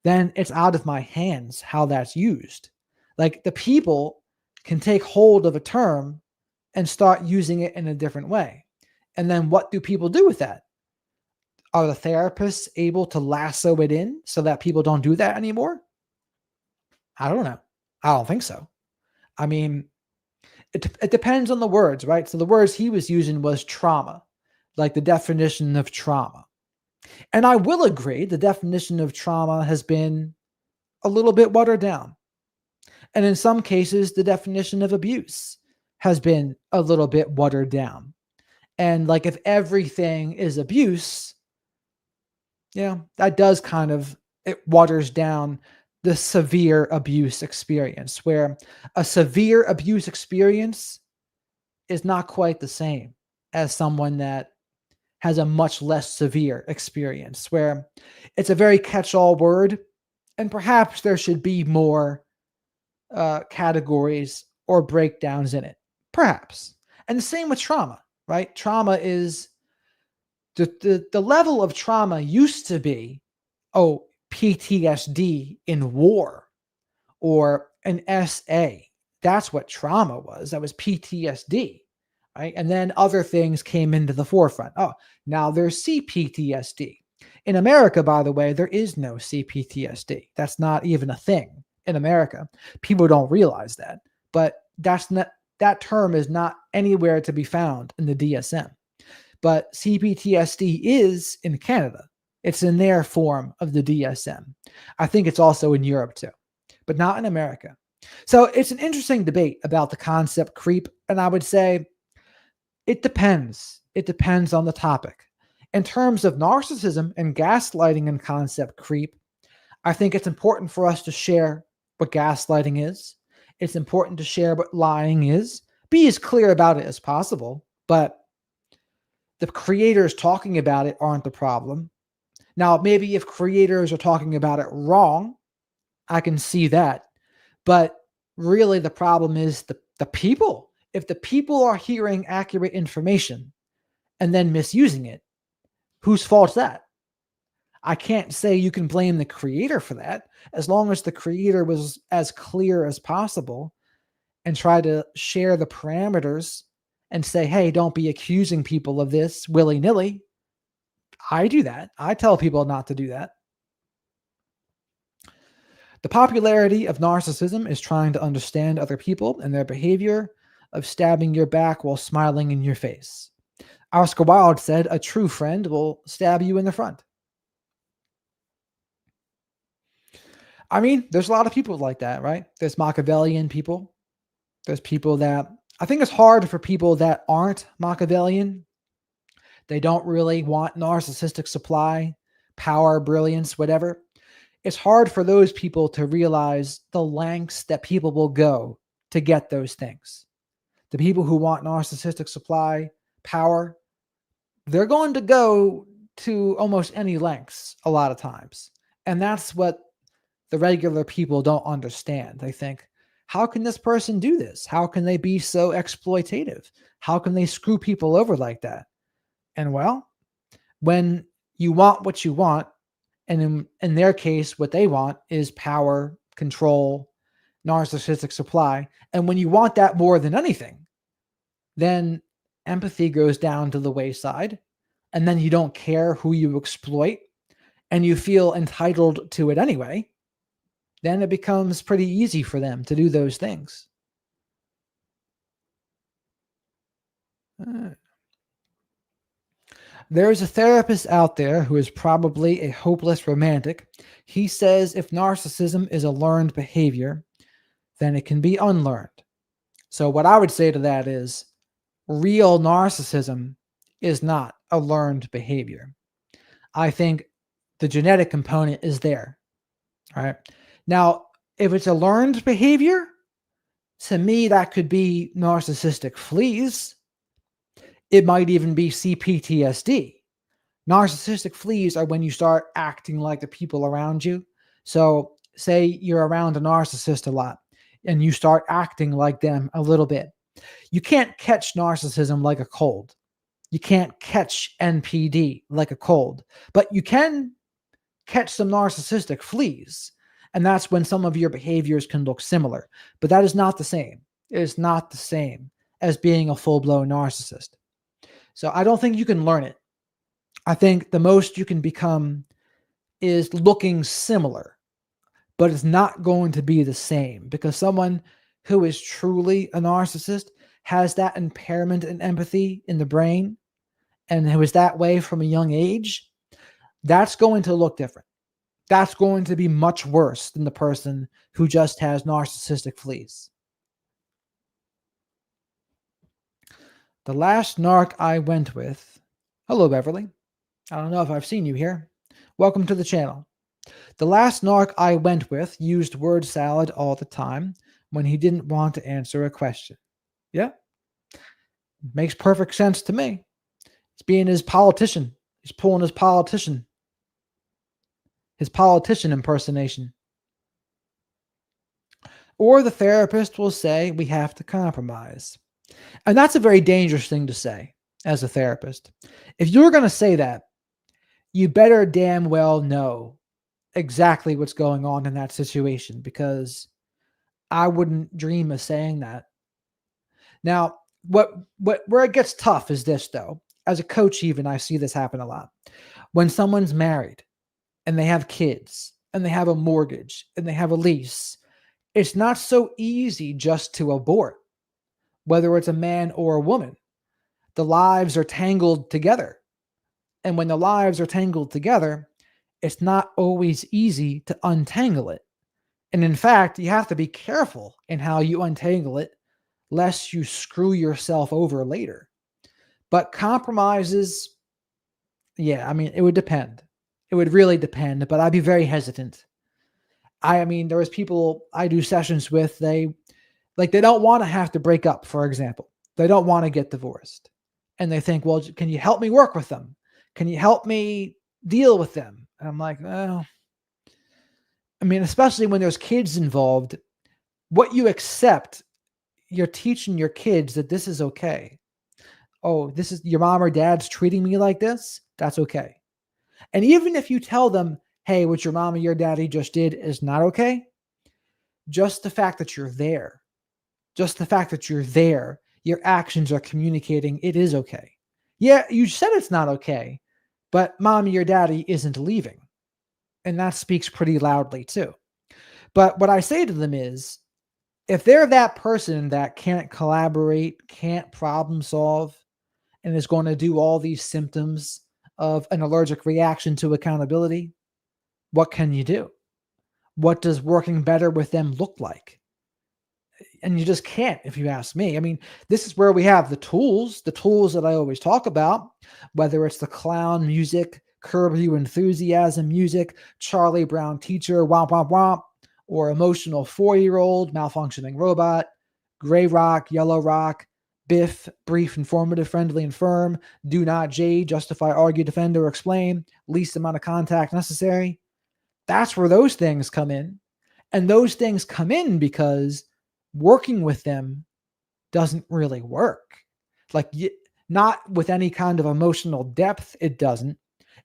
then it's out of my hands how that's used. Like, the people can take hold of a term and start using it in a different way. And then what do people do with that? Are the therapists able to lasso it in so that people don't do that anymore? I don't know. I don't think so. I mean, it depends on the words, right? So the words he was using was trauma, like the definition of trauma. And I will agree, the definition of trauma has been a little bit watered down. And in some cases, the definition of abuse has been a little bit watered down. And like, if everything is abuse, yeah, that does kind of, it waters down the severe abuse experience, where a severe abuse experience is not quite the same as someone that has a much less severe experience, where it's a very catch-all word, and perhaps there should be more categories or breakdowns in it, perhaps. And the same with trauma, right? Trauma is the level of trauma used to be, oh, PTSD in war or an SA. That's what trauma was. That was PTSD, right? And then other things came into the forefront. Oh, now there's CPTSD. In America, by the way, there is no CPTSD. That's not even a thing in America. People don't realize that. But that term is not anywhere to be found in the DSM. But CPTSD is in Canada. It's in their form of the DSM. I think it's also in Europe too, but not in America. So it's an interesting debate about the concept creep. And I would say it depends. It depends on the topic. In terms of narcissism and gaslighting and concept creep, I think it's important for us to share what gaslighting is. It's important to share what lying is. Be as clear about it as possible, but the creators talking about it aren't the problem. Now, maybe if creators are talking about it wrong, I can see that. But really, the problem is the people. If the people are hearing accurate information and then misusing it, whose fault's that? I can't say you can blame the creator for that, as long as the creator was as clear as possible and try to share the parameters and say, hey, don't be accusing people of this willy-nilly. I do that. I tell people not to do that. The popularity of narcissism is trying to understand other people and their behavior, of stabbing your back while smiling in your face. Oscar Wilde said, a true friend will stab you in the front. I mean, there's a lot of people like that, right? There's Machiavellian people. There's people that, I think it's hard for people that aren't Machiavellian. They don't really want narcissistic supply, power, brilliance, whatever. It's hard for those people to realize the lengths that people will go to get those things. The people who want narcissistic supply, power, they're going to go to almost any lengths a lot of times. And that's what the regular people don't understand. They think, how can this person do this? How can they be so exploitative? How can they screw people over like that? And well, when you want what you want, and in their case, what they want is power, control, narcissistic supply. And when you want that more than anything, then empathy goes down to the wayside. And then you don't care who you exploit and you feel entitled to it anyway. Then it becomes pretty easy for them to do those things. There is a therapist out there who is probably a hopeless romantic. He says if narcissism is a learned behavior, then it can be unlearned. So what I would say to that is real narcissism is not a learned behavior. I think the genetic component is there. All right. Now, if it's a learned behavior, to me, that could be narcissistic fleas. It might even be CPTSD. Narcissistic fleas are when you start acting like the people around you. So say you're around a narcissist a lot and you start acting like them a little bit. You can't catch narcissism like a cold. You can't catch NPD like a cold, but you can catch some narcissistic fleas. And that's when some of your behaviors can look similar, but that is not the same. It is not the same as being a full-blown narcissist. So I don't think you can learn it. I think the most you can become is looking similar, but it's not going to be the same because someone who is truly a narcissist has that impairment in empathy in the brain and who is that way from a young age. That's going to look different. That's going to be much worse than the person who just has narcissistic fleas. The last narc I went with. Hello, Beverly. I don't know if I've seen you here. Welcome to the channel. The last narc I went with used word salad all the time when he didn't want to answer a question. Yeah. Makes perfect sense to me. He's being his politician. He's pulling his politician impersonation. Or the therapist will say, we have to compromise. And that's a very dangerous thing to say as a therapist. If you're going to say that, you better damn well know exactly what's going on in that situation because I wouldn't dream of saying that. Now, what where it gets tough is this though. As a coach, even I see this happen a lot. When someone's married and they have kids and they have a mortgage and they have a lease, it's not so easy just to abort, whether it's a man or a woman. The lives are tangled together. And when the lives are tangled together, it's not always easy to untangle it. And in fact, you have to be careful in how you untangle it, lest you screw yourself over later. But compromises, yeah, I mean, it would depend. It would really depend, but I'd be very hesitant. I mean, there was people I do sessions with, they don't want to have to break up, for example. They don't want to get divorced. And they think, well, can you help me work with them? Can you help me deal with them? And I'm like, well, I mean, especially when there's kids involved, what you accept, you're teaching your kids that this is okay. Oh, this is your mom or dad's treating me like this. That's okay. And even if you tell them, hey, what your mom or your daddy just did is not okay, just the fact that you're there, just the fact that you're there, your actions are communicating it is okay. Yeah, you said it's not okay, but mommy or daddy isn't leaving. And that speaks pretty loudly too. But what I say to them is if they're that person that can't collaborate, can't problem solve, and is going to do all these symptoms of an allergic reaction to accountability, what can you do? What does working better with them look like? And you just can't, if you ask me. I mean, this is where we have the tools that I always talk about, whether it's the clown music, curb your enthusiasm music, Charlie Brown teacher, womp, womp, womp, or emotional 4-year-old, malfunctioning robot, gray rock, yellow rock, Biff, brief, informative, friendly, and firm, do not J, justify, argue, defend, or explain, least amount of contact necessary. That's where those things come in. And those things come in because working with them doesn't really work. Like, not with any kind of emotional depth, it doesn't.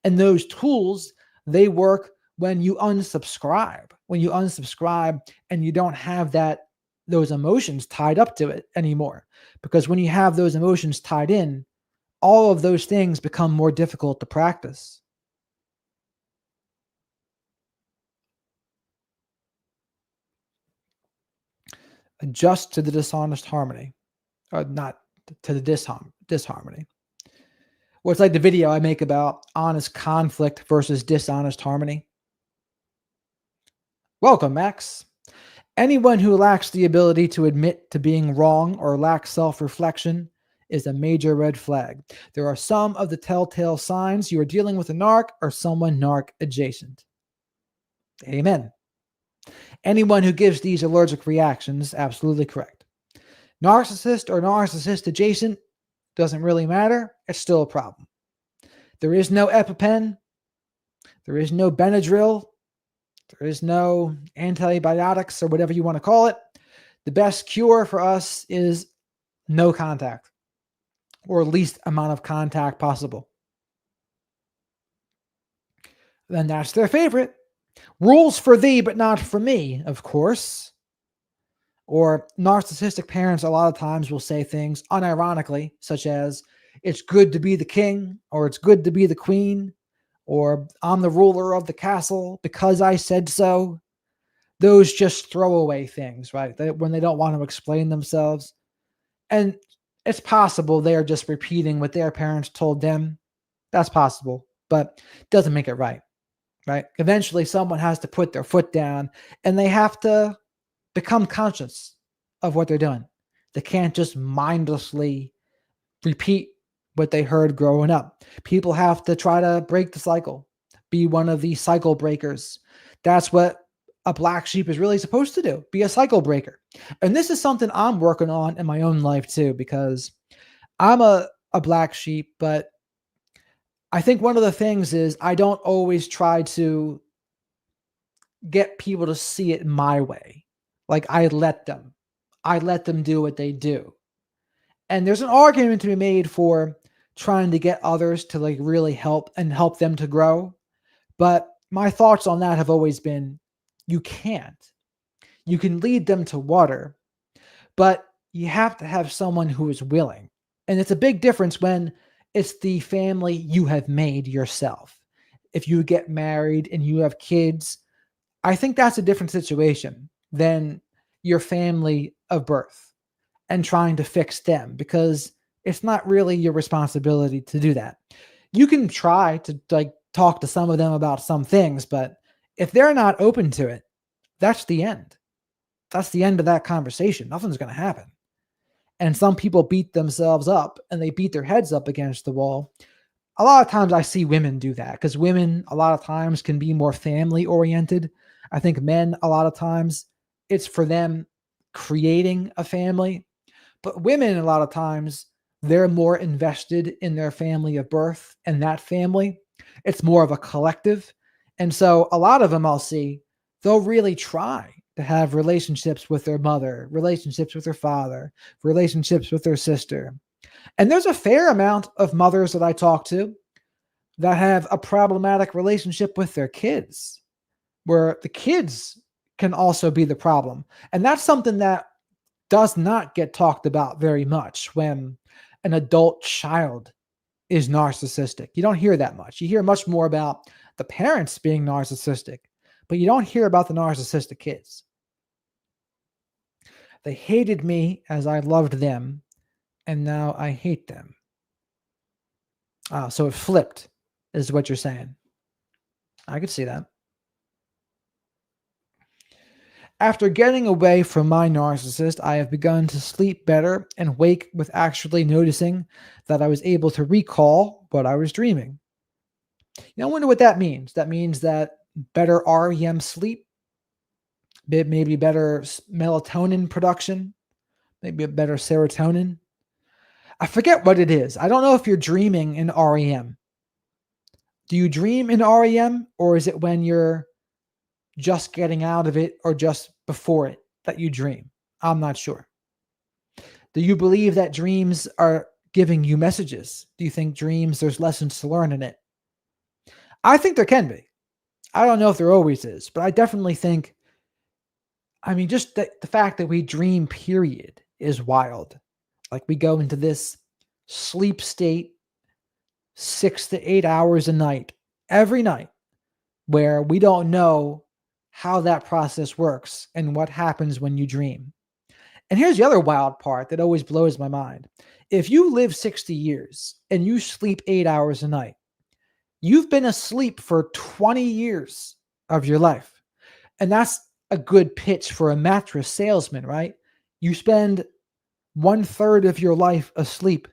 And those tools, they work when you unsubscribe. When you unsubscribe and you don't have those emotions tied up to it anymore. Because when you have those emotions tied in, all of those things become more difficult to practice. Adjust to the dishonest harmony, or not to the disharmony. Well, it's like the video I make about honest conflict versus dishonest harmony. Welcome, Max. Anyone who lacks the ability to admit to being wrong or lacks self reflection is a major red flag. There are some of the telltale signs you are dealing with a narc or someone narc adjacent. Amen. Anyone who gives these allergic reactions, absolutely correct. Narcissist or narcissist adjacent, doesn't really matter. It's still a problem. There is no EpiPen. There is no Benadryl. There is no antibiotics or whatever you want to call it. The best cure for us is no contact or least amount of contact possible. Then that's their favorite. Rules for thee, but not for me, of course. Or narcissistic parents a lot of times will say things unironically, such as, it's good to be the king, or it's good to be the queen, or I'm the ruler of the castle because I said so. Those just throwaway things, right? When they don't want to explain themselves. And it's possible they're just repeating what their parents told them. That's possible, but it doesn't make it right, right? Eventually, someone has to put their foot down and they have to become conscious of what they're doing. They can't just mindlessly repeat what they heard growing up. People have to try to break the cycle, be one of these cycle breakers. That's what a black sheep is really supposed to do, be a cycle breaker. And this is something I'm working on in my own life too, because I'm a black sheep, but I think one of the things is I don't always try to get people to see it my way. Like I let them do what they do. And there's an argument to be made for trying to get others to like really help and help them to grow. But my thoughts on that have always been, you can't. You can lead them to water, but you have to have someone who is willing. And it's a big difference when it's the family you have made yourself. If you get married and you have kids, I think that's a different situation than your family of birth and trying to fix them, because it's not really your responsibility to do that. You can try to like talk to some of them about some things, but if they're not open to it, that's the end. That's the end of that conversation. Nothing's going to happen. And some people beat themselves up and they beat their heads up against the wall. A lot of times I see women do that because women a lot of times can be more family oriented. I think men a lot of times it's for them creating a family, but women a lot of times they're more invested in their family of birth and that family. It's more of a collective. And so a lot of them I'll see, they'll really try to have relationships with their mother, relationships with their father, relationships with their sister. And there's a fair amount of mothers that I talk to that have a problematic relationship with their kids, where the kids can also be the problem. And that's something that does not get talked about very much when an adult child is narcissistic. You don't hear that much. You hear much more about the parents being narcissistic, but you don't hear about the narcissistic kids. They hated me as I loved them, and now I hate them. So it flipped, is what you're saying. I could see that. After getting away from my narcissist, I have begun to sleep better and wake with actually noticing that I was able to recall what I was dreaming. I wonder what that means. That means that better REM sleep, maybe better melatonin production, maybe a better serotonin. I forget what it is. I don't know if you're dreaming in REM. Do you dream in REM, or is it when you're just getting out of it or just before it that you dream? I'm not sure. Do you believe that dreams are giving you messages? Do you think dreams, there's lessons to learn in it? I think there can be. I don't know if there always is, but I definitely think, just the fact that we dream, period, is wild. Like we go into this sleep state 6 to 8 hours a night, every night, where we don't know how that process works and what happens when you dream. And here's the other wild part that always blows my mind. If you live 60 years and you sleep 8 hours a night, you've been asleep for 20 years of your life. And that's a good pitch for a mattress salesman, right? You spend 1/3 of your life asleep.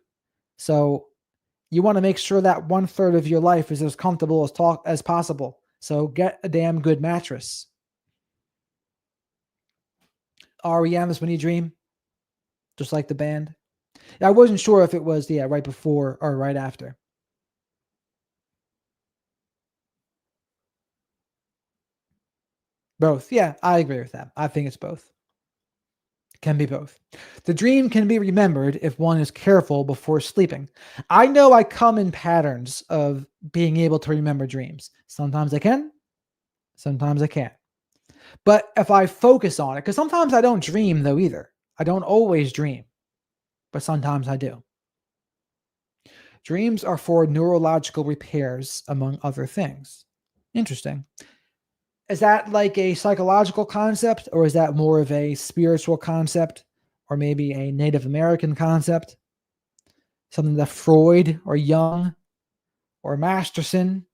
So you want to make sure that 1/3 of your life is as comfortable as possible. So get a damn good mattress. REM is when you dream, just like the band. I wasn't sure if it was, right before or right after. Both. Yeah, I agree with that. I think it's both. Can be both. The dream can be remembered if one is careful before sleeping. I know I come in patterns of being able to remember dreams. Sometimes I can, sometimes I can't. But if I focus on it, because sometimes I don't dream though either. I don't always dream, but sometimes I do. Dreams are for neurological repairs, among other things. Interesting. Is that like a psychological concept, or is that more of a spiritual concept, or maybe a Native American concept? Something that Freud or Jung or Masterson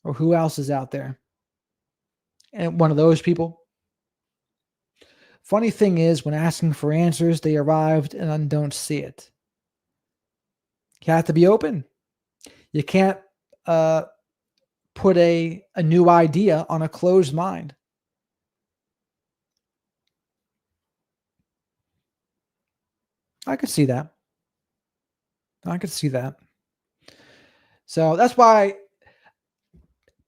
or who else is out there? And one of those people. Funny thing is, when asking for answers, they arrived and don't see it. You have to be open. You can't put a new idea on a closed mind. I could see that. I could see that. So that's why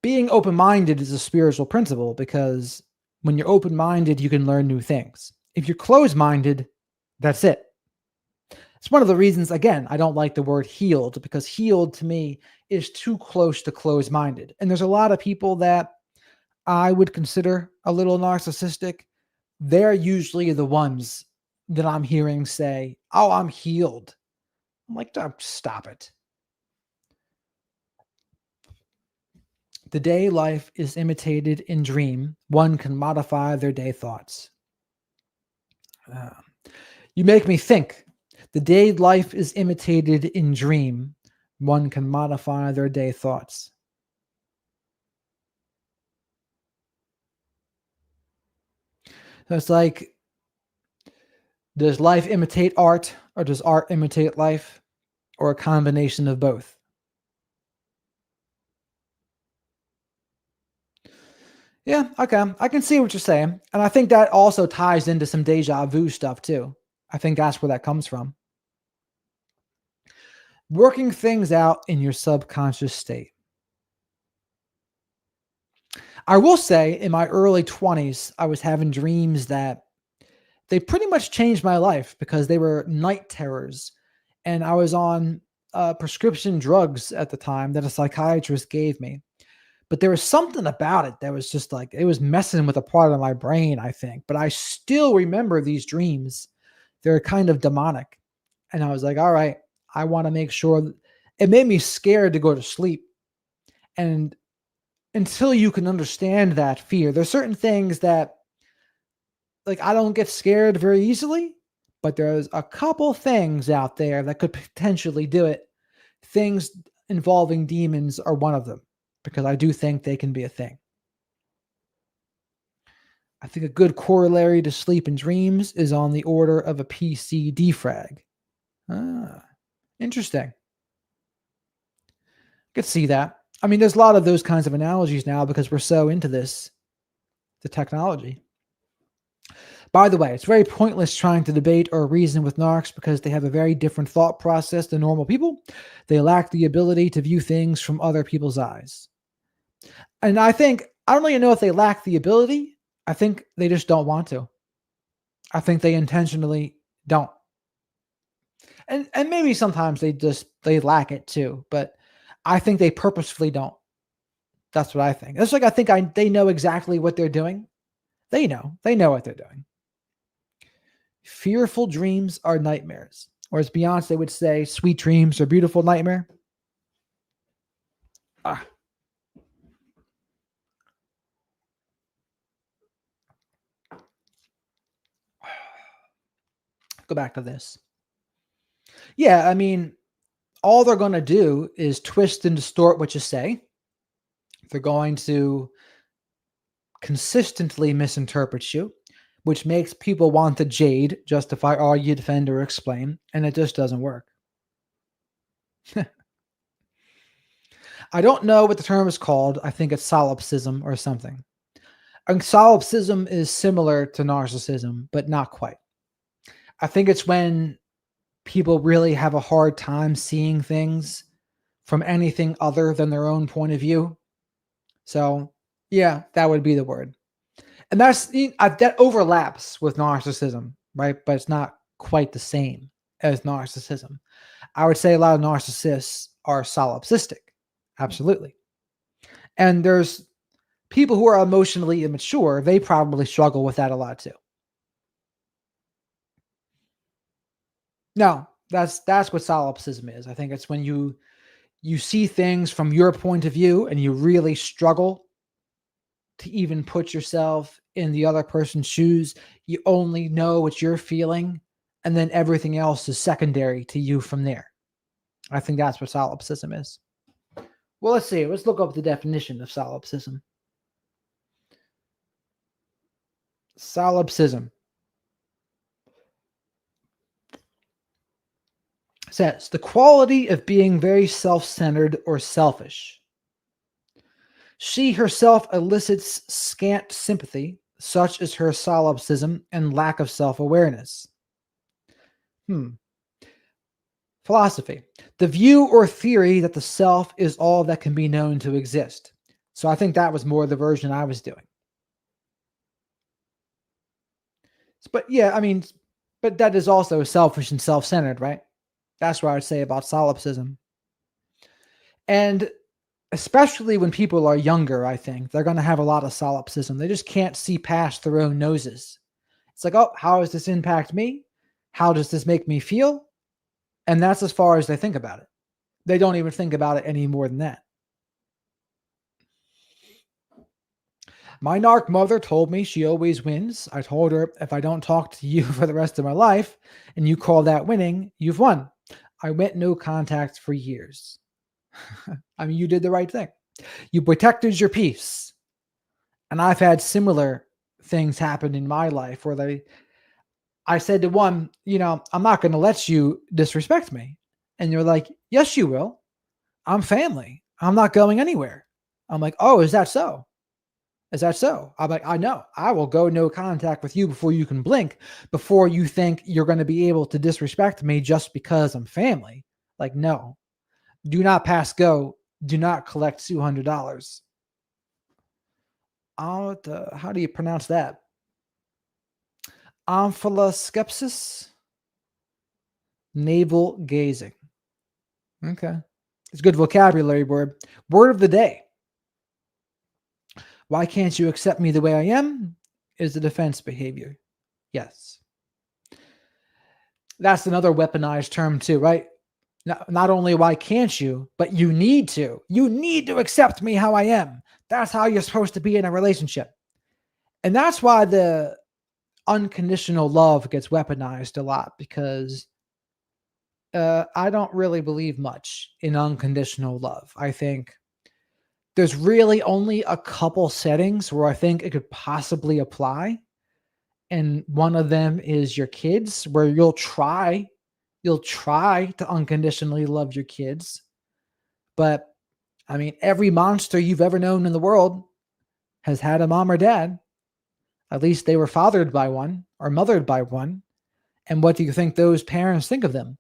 being open-minded is a spiritual principle, because when you're open-minded, you can learn new things. If you're closed-minded, that's it. It's one of the reasons, again, I don't like the word healed, because healed to me is too close to closed minded. And there's a lot of people that I would consider a little narcissistic. They're usually the ones that I'm hearing say, "Oh, I'm healed." I'm like, "Oh, stop it." The day life is imitated in dream, one can modify their day thoughts. Uh, you make me think. The day life is imitated in dream, one can modify their day thoughts. So it's like, does life imitate art, or does art imitate life, or a combination of both? Yeah, okay. I can see what you're saying. And I think that also ties into some deja vu stuff too. I think that's where that comes from. Working things out in your subconscious state. I will say in my early 20s, I was having dreams that they pretty much changed my life because they were night terrors. And I was on prescription drugs at the time that a psychiatrist gave me. But there was something about it that was just like, it was messing with a part of my brain, I think. But I still remember these dreams. They're kind of demonic. And I was like, all right, I want to make sure it made me scared to go to sleep. And until you can understand that fear, there's certain things that, like, I don't get scared very easily, but there's a couple things out there that could potentially do it. Things involving demons are one of them, because I do think they can be a thing. I think a good corollary to sleep and dreams is on the order of a PC defrag. Ah, interesting. Could see that. I mean, there's a lot of those kinds of analogies now because we're so into this, the technology. By the way, it's very pointless trying to debate or reason with narcs because they have a very different thought process than normal people. They lack the ability to view things from other people's eyes. And I don't really know if they lack the ability. I think they just don't want to. I think they intentionally don't. And maybe sometimes they lack it too, but I think they purposefully don't. That's what I think. It's like, they know exactly what they're doing. They know what they're doing. Fearful dreams are nightmares. Or as Beyonce would say, sweet dreams are beautiful nightmare. Ah, go back to this. Yeah, I mean, all they're going to do is twist and distort what you say. They're going to consistently misinterpret you, which makes people want to jade, justify, argue, defend, or explain, and it just doesn't work. I don't know what the term is called. I think it's solipsism or something. And solipsism is similar to narcissism, but not quite. I think it's when people really have a hard time seeing things from anything other than their own point of view. So, yeah, that would be the word. And that overlaps with narcissism, right? But it's not quite the same as narcissism. I would say a lot of narcissists are solipsistic. Absolutely. And there's people who are emotionally immature, they probably struggle with that a lot too. No, that's what solipsism is. I think it's when you see things from your point of view and you really struggle to even put yourself in the other person's shoes. You only know what you're feeling, and then everything else is secondary to you from there. I think that's what solipsism is. Well, let's see. Let's look up the definition of solipsism. Solipsism says the quality of being very self-centered or selfish. She herself elicits scant sympathy, such as her solipsism and lack of self-awareness. Hmm. Philosophy. The view or theory that the self is all that can be known to exist. So I think that was more the version I was doing. But yeah, I mean, but that is also selfish and self-centered, right? That's what I'd say about solipsism. And especially when people are younger, I think they're going to have a lot of solipsism. They just can't see past their own noses. It's like, oh, how does this impact me? How does this make me feel? And that's as far as they think about it. They don't even think about it any more than that. My narc mother told me she always wins. I told her, if I don't talk to you for the rest of my life and you call that winning, you've won. I went no contact for years. I mean, you did the right thing. You protected your peace. And I've had similar things happen in my life where I said to one, I'm not going to let you disrespect me. And you're like, yes, you will. I'm family. I'm not going anywhere. I'm like, oh, is that so? Is that so? I'm like, I know. I will go no contact with you before you can blink, before you think you're going to be able to disrespect me just because I'm family. Like, no. Do not pass go. Do not collect $200. How do you pronounce that? Amphiloskepsis? Navel gazing. Okay. It's a good vocabulary word. Word of the day. Why can't you accept me the way I am? Is the defense behavior. Yes. That's another weaponized term too, right? Not only why can't you, but you need to. You need to accept me how I am. That's how you're supposed to be in a relationship. And that's why the unconditional love gets weaponized a lot, because I don't really believe much in unconditional love. I think there's really only a couple settings where I think it could possibly apply. And one of them is your kids, where you'll try to unconditionally love your kids. But I mean, every monster you've ever known in the world has had a mom or dad. At least they were fathered by one or mothered by one. And what do you think those parents think of them?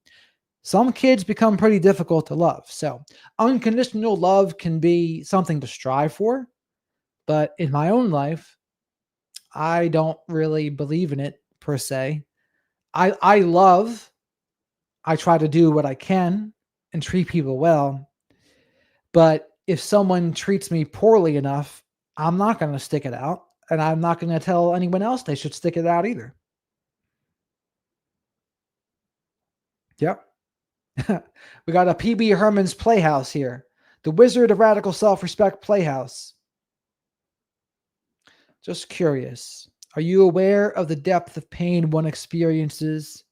Some kids become pretty difficult to love. So unconditional love can be something to strive for. But in my own life, I don't really believe in it per se. I love, I try to do what I can and treat people well. But if someone treats me poorly enough, I'm not going to stick it out. And I'm not going to tell anyone else they should stick it out either. Yep. We got a PB Herman's Playhouse here. The Wizard of Radical Self-Respect Playhouse. Just curious. Are you aware of the depth of pain one experiences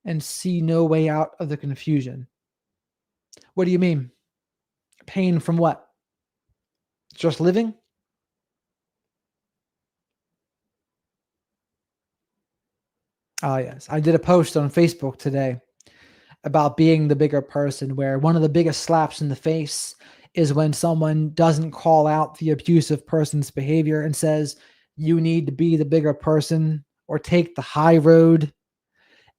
and see no way out of the confusion? What do you mean? Pain from what? Just living? Oh, yes. I did a post on Facebook today about being the bigger person, where one of the biggest slaps in the face is when someone doesn't call out the abusive person's behavior and says, you need to be the bigger person or take the high road.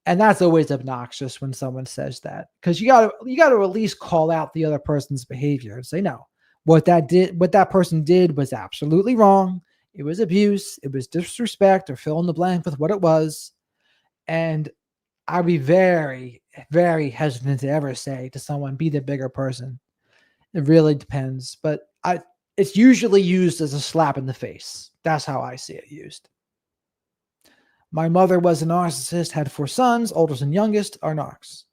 And that's always obnoxious when someone says that, because you gotta at least call out the other person's behavior and say, no, what that person did was absolutely wrong. It was abuse. It was disrespect, or fill in the blank with what it was. And I'd be very, very hesitant to ever say to someone, be the bigger person. It really depends. But it's usually used as a slap in the face. That's how I see it used. My mother was a narcissist, had 4 sons, oldest and youngest are narcs.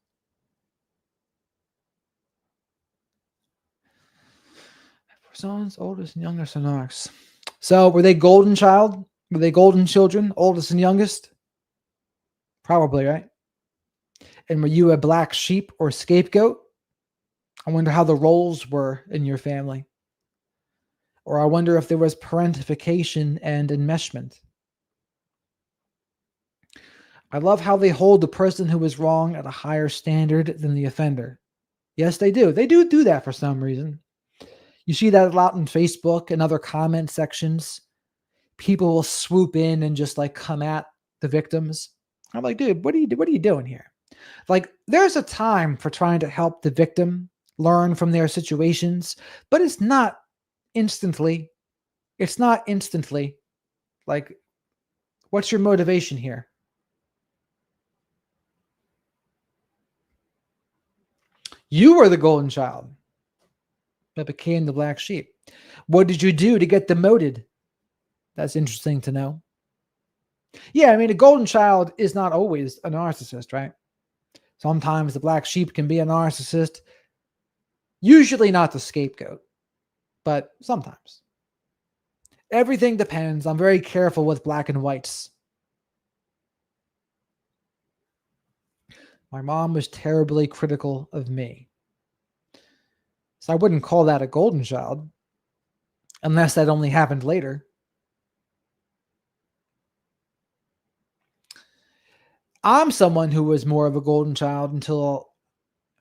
Four sons, oldest and youngest are narcs. So were they golden child? Were they golden children, oldest and youngest? Probably, right? And were you a black sheep or scapegoat? I wonder how the roles were in your family. Or I wonder if there was parentification and enmeshment. I love how they hold the person who is wrong at a higher standard than the offender. Yes, they do. They do that for some reason. You see that a lot in Facebook and other comment sections. People will swoop in and just like come at the victims. I'm like, dude, what are you doing here? Like, there's a time for trying to help the victim learn from their situations, but it's not instantly. It's not instantly. Like, what's your motivation here? You were the golden child that became the black sheep. What did you do to get demoted? That's interesting to know. Yeah, I mean, a golden child is not always a narcissist, right? Sometimes the black sheep can be a narcissist, usually not the scapegoat, but sometimes. Everything depends. I'm very careful with black and whites. My mom was terribly critical of me. So I wouldn't call that a golden child unless that only happened later. I'm someone who was more of a golden child until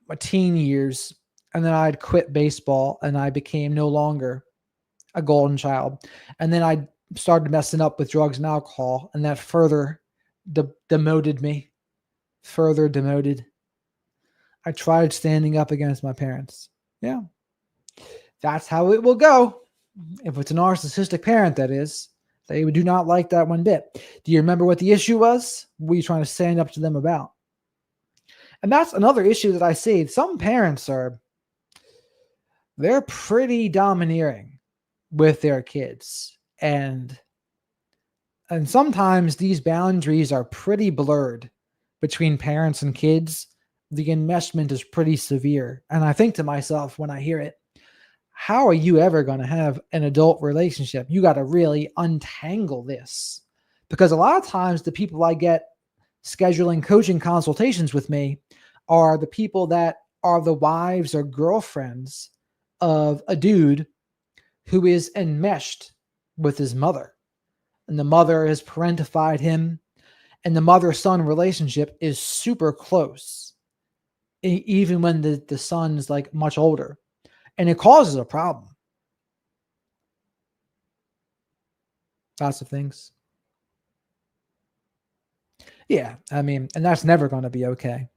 my teen years, and then I'd quit baseball and I became no longer a golden child. And then I started messing up with drugs and alcohol, and that further demoted me, further demoted. I tried standing up against my parents. Yeah, that's how it will go. If it's a narcissistic parent, that is, they do not like that one bit. Do you remember what the issue was? What were you trying to stand up to them about? And that's another issue that I see. Some parents they're pretty domineering with their kids. And sometimes these boundaries are pretty blurred between parents and kids. The enmeshment is pretty severe. And I think to myself when I hear it, how are you ever going to have an adult relationship? You got to really untangle this. Because a lot of times the people I get scheduling coaching consultations with me are the people that are the wives or girlfriends of a dude who is enmeshed with his mother. And the mother has parentified him, and the mother-son relationship is super close, even when the son's like much older. And it causes a problem. Lots of things. Yeah, I mean, and that's never going to be okay.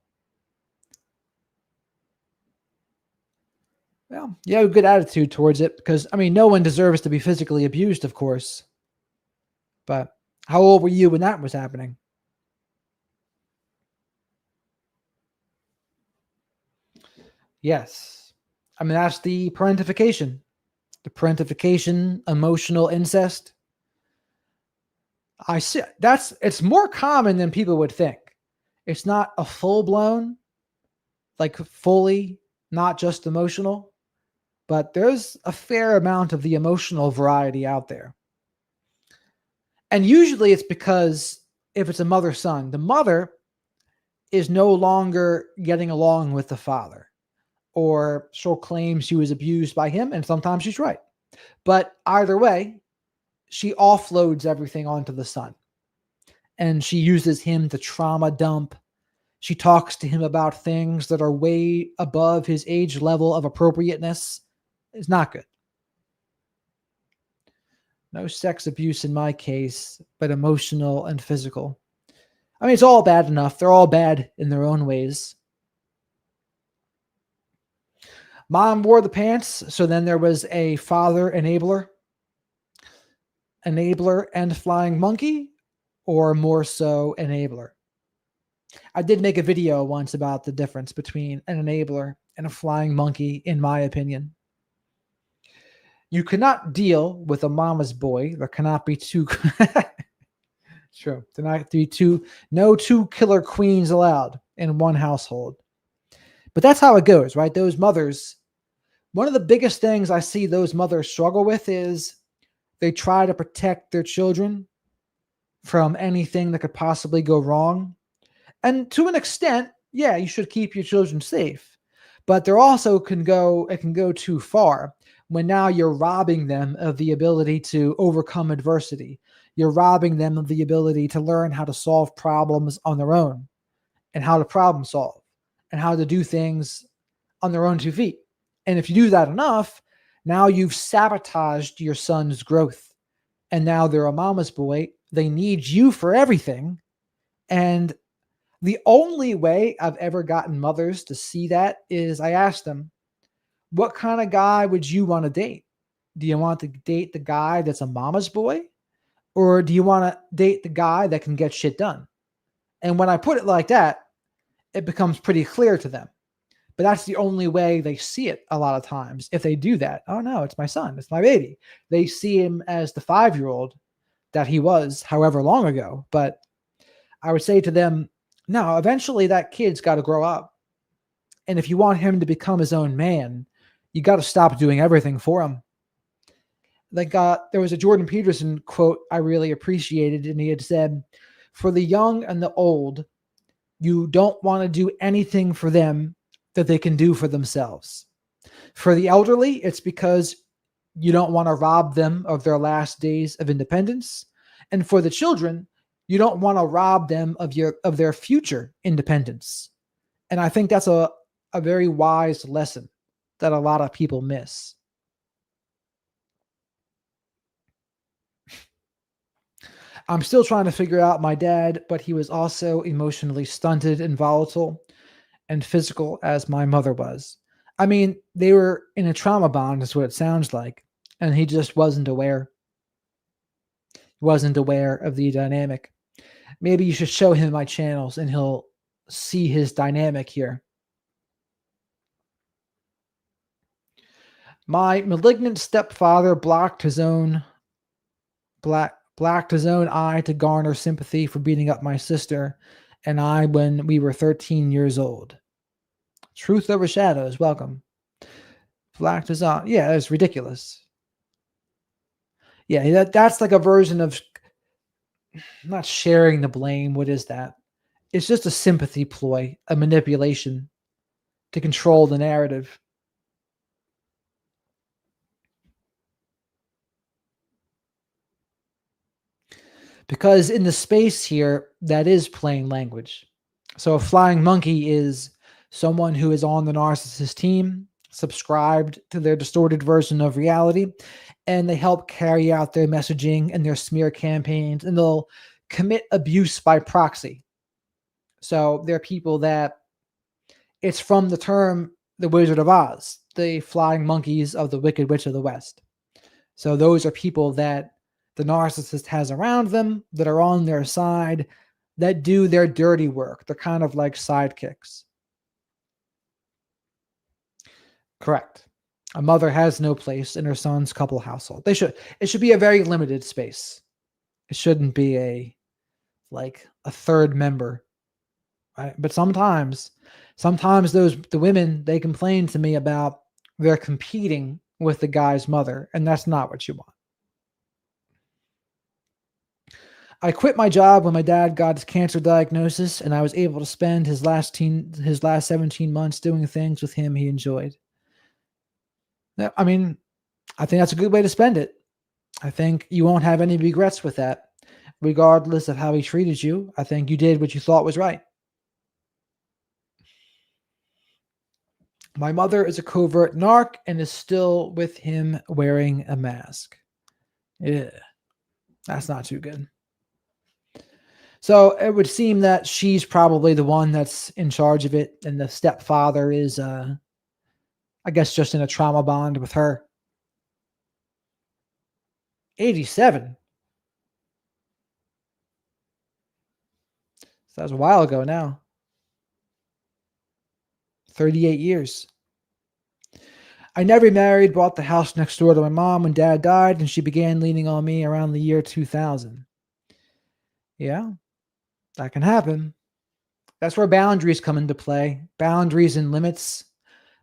Well, you have a good attitude towards it because, I mean, no one deserves to be physically abused, of course. But how old were you when that was happening? Yes. I mean, that's the parentification. The parentification, emotional incest. I see it's more common than people would think. It's not a full blown, like fully, not just emotional, but there's a fair amount of the emotional variety out there. And usually it's because if it's a mother-son, the mother is no longer getting along with the father, or she'll claim she was abused by him, and sometimes she's right. But either way, she offloads everything onto the son, and she uses him to trauma dump. She talks to him about things that are way above his age level of appropriateness. It's not good. No sex abuse in my case, but emotional and physical. I mean, it's all bad enough. They're all bad in their own ways. Mom wore the pants, so then there was a father enabler and flying monkey, or more so enabler. I did make a video once about the difference between an enabler and a flying monkey, in my opinion. You cannot deal with a mama's boy. There cannot be two. True. There not be no two killer queens allowed in one household. But that's how it goes, right? Those mothers, one of the biggest things I see those mothers struggle with is they try to protect their children from anything that could possibly go wrong. And to an extent, yeah, you should keep your children safe. But there also it can go too far when now you're robbing them of the ability to overcome adversity. You're robbing them of the ability to learn how to solve problems on their own, and how to problem solve, and how to do things on their own 2 feet. And if you do that enough, now you've sabotaged your son's growth. And now they're a mama's boy. They need you for everything. And the only way I've ever gotten mothers to see that is I asked them, what kind of guy would you want to date? Do you want to date the guy that's a mama's boy? Or do you want to date the guy that can get shit done? And when I put it like that, it becomes pretty clear to them. But that's the only way they see it a lot of times. If they do that, oh no, it's my son, it's my baby. They see him as the 5-year-old that he was however long ago. But I would say to them, no, eventually that kid's got to grow up. And if you want him to become his own man, you got to stop doing everything for him. Like there was a Jordan Peterson quote I really appreciated, and he had said, "For the young and the old, you don't want to do anything for them that they can do for themselves. For the elderly, it's because you don't want to rob them of their last days of independence, and for the children, you don't want to rob them of their future independence." And I think that's a very wise lesson that a lot of people miss. I'm still trying to figure out my dad, but he was also emotionally stunted and volatile and physical as my mother was. I mean, they were in a trauma bond, is what it sounds like, and he just wasn't aware of the dynamic. Maybe you should show him my channels and he'll see his dynamic here. My malignant stepfather blacked his own eye to garner sympathy for beating up my sister and I when we were 13 years old. Truth over shadows, welcome. Blacked his eye. Yeah, it's ridiculous. Yeah, that's like a version of not sharing the blame. What is that? It's just a sympathy ploy, a manipulation to control the narrative. Because in the space here, that is plain language. So a flying monkey is someone who is on the narcissist team, subscribed to their distorted version of reality, and they help carry out their messaging and their smear campaigns, and they'll commit abuse by proxy. So they're people that it's from the term the Wizard of Oz, the flying monkeys of the Wicked Witch of the West. So those are people that the narcissist has around them, that are on their side, that do their dirty work. They're kind of like sidekicks. Correct. A mother has no place in her son's couple household. It should be a very limited space. It shouldn't be like a third member, right? But sometimes the women, they complain to me about they're competing with the guy's mother, and that's not what you want. I quit my job when my dad got his cancer diagnosis, and I was able to spend his last 17 months doing things with him he enjoyed. I mean, I think that's a good way to spend it. I think you won't have any regrets with that, regardless of how he treated you. I think you did what you thought was right. My mother is a covert narc and is still with him wearing a mask. Yeah, that's not too good. So it would seem that she's probably the one that's in charge of it, and the stepfather is, I guess, just in a trauma bond with her. 87. So that was a while ago now. 38 years. I never married, bought the house next door to my mom when dad died, and she began leaning on me around the year 2000. Yeah, that can happen. That's where boundaries come into play, boundaries and limits.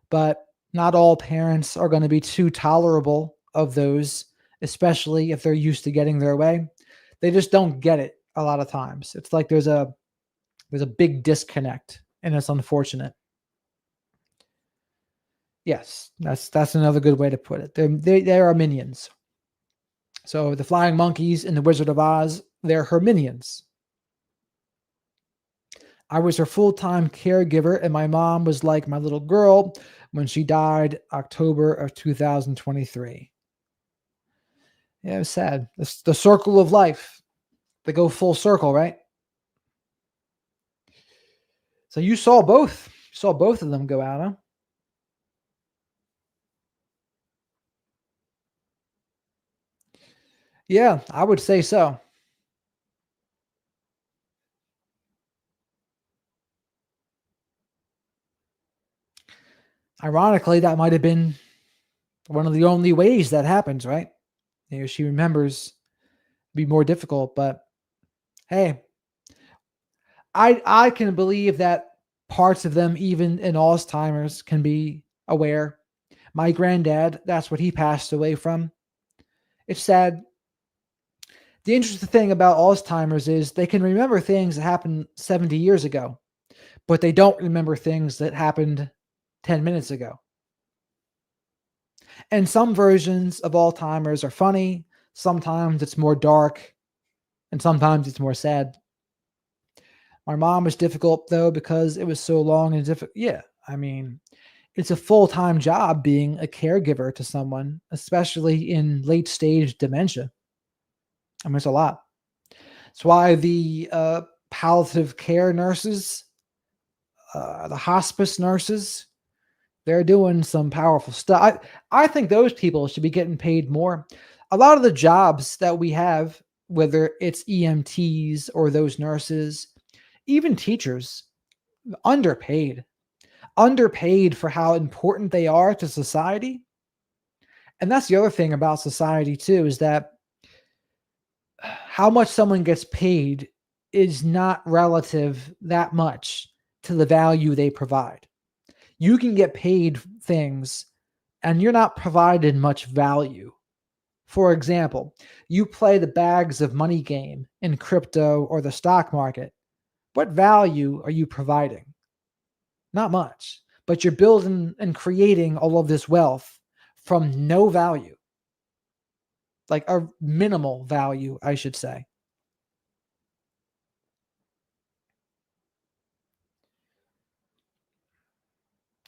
But not all parents are going to be too tolerable of those, especially if they're used to getting their way. They just don't get it a lot of times. It's like there's a big disconnect, and it's unfortunate. Yes, that's another good way to put it. They are minions. So the flying monkeys in the Wizard of Oz, they're her minions. I was her full-time caregiver, and my mom was like my little girl when she died October of 2023. Yeah, it was sad. It's the circle of life. They go full circle, right? So you saw both. You saw both of them go out, huh? Yeah, I would say so. Ironically, that might have been one of the only ways that happens, right? She remembers be more difficult, but hey, I can believe that parts of them, even in Alzheimer's, can be aware. My granddad, that's what he passed away from. It's sad. The interesting thing about Alzheimer's is they can remember things that happened 70 years ago, but they don't remember things that happened 10 minutes ago. And some versions of Alzheimer's are funny, sometimes it's more dark, and sometimes it's more sad. My mom was difficult though because it was so long and difficult. Yeah, I mean, it's a full-time job being a caregiver to someone, especially in late stage dementia. I mean, it's a lot. That's why the palliative care nurses, the hospice nurses, they're doing some powerful stuff. I think those people should be getting paid more. A lot of the jobs that we have, whether it's EMTs or those nurses, even teachers, underpaid, underpaid for how important they are to society. And that's the other thing about society too, is that how much someone gets paid is not relative that much to the value they provide. You can get paid things and you're not provided much value. For example, you play the bags of money game in crypto or the stock market. What value are you providing? Not much, but you're building and creating all of this wealth from no value, like a minimal value, I should say.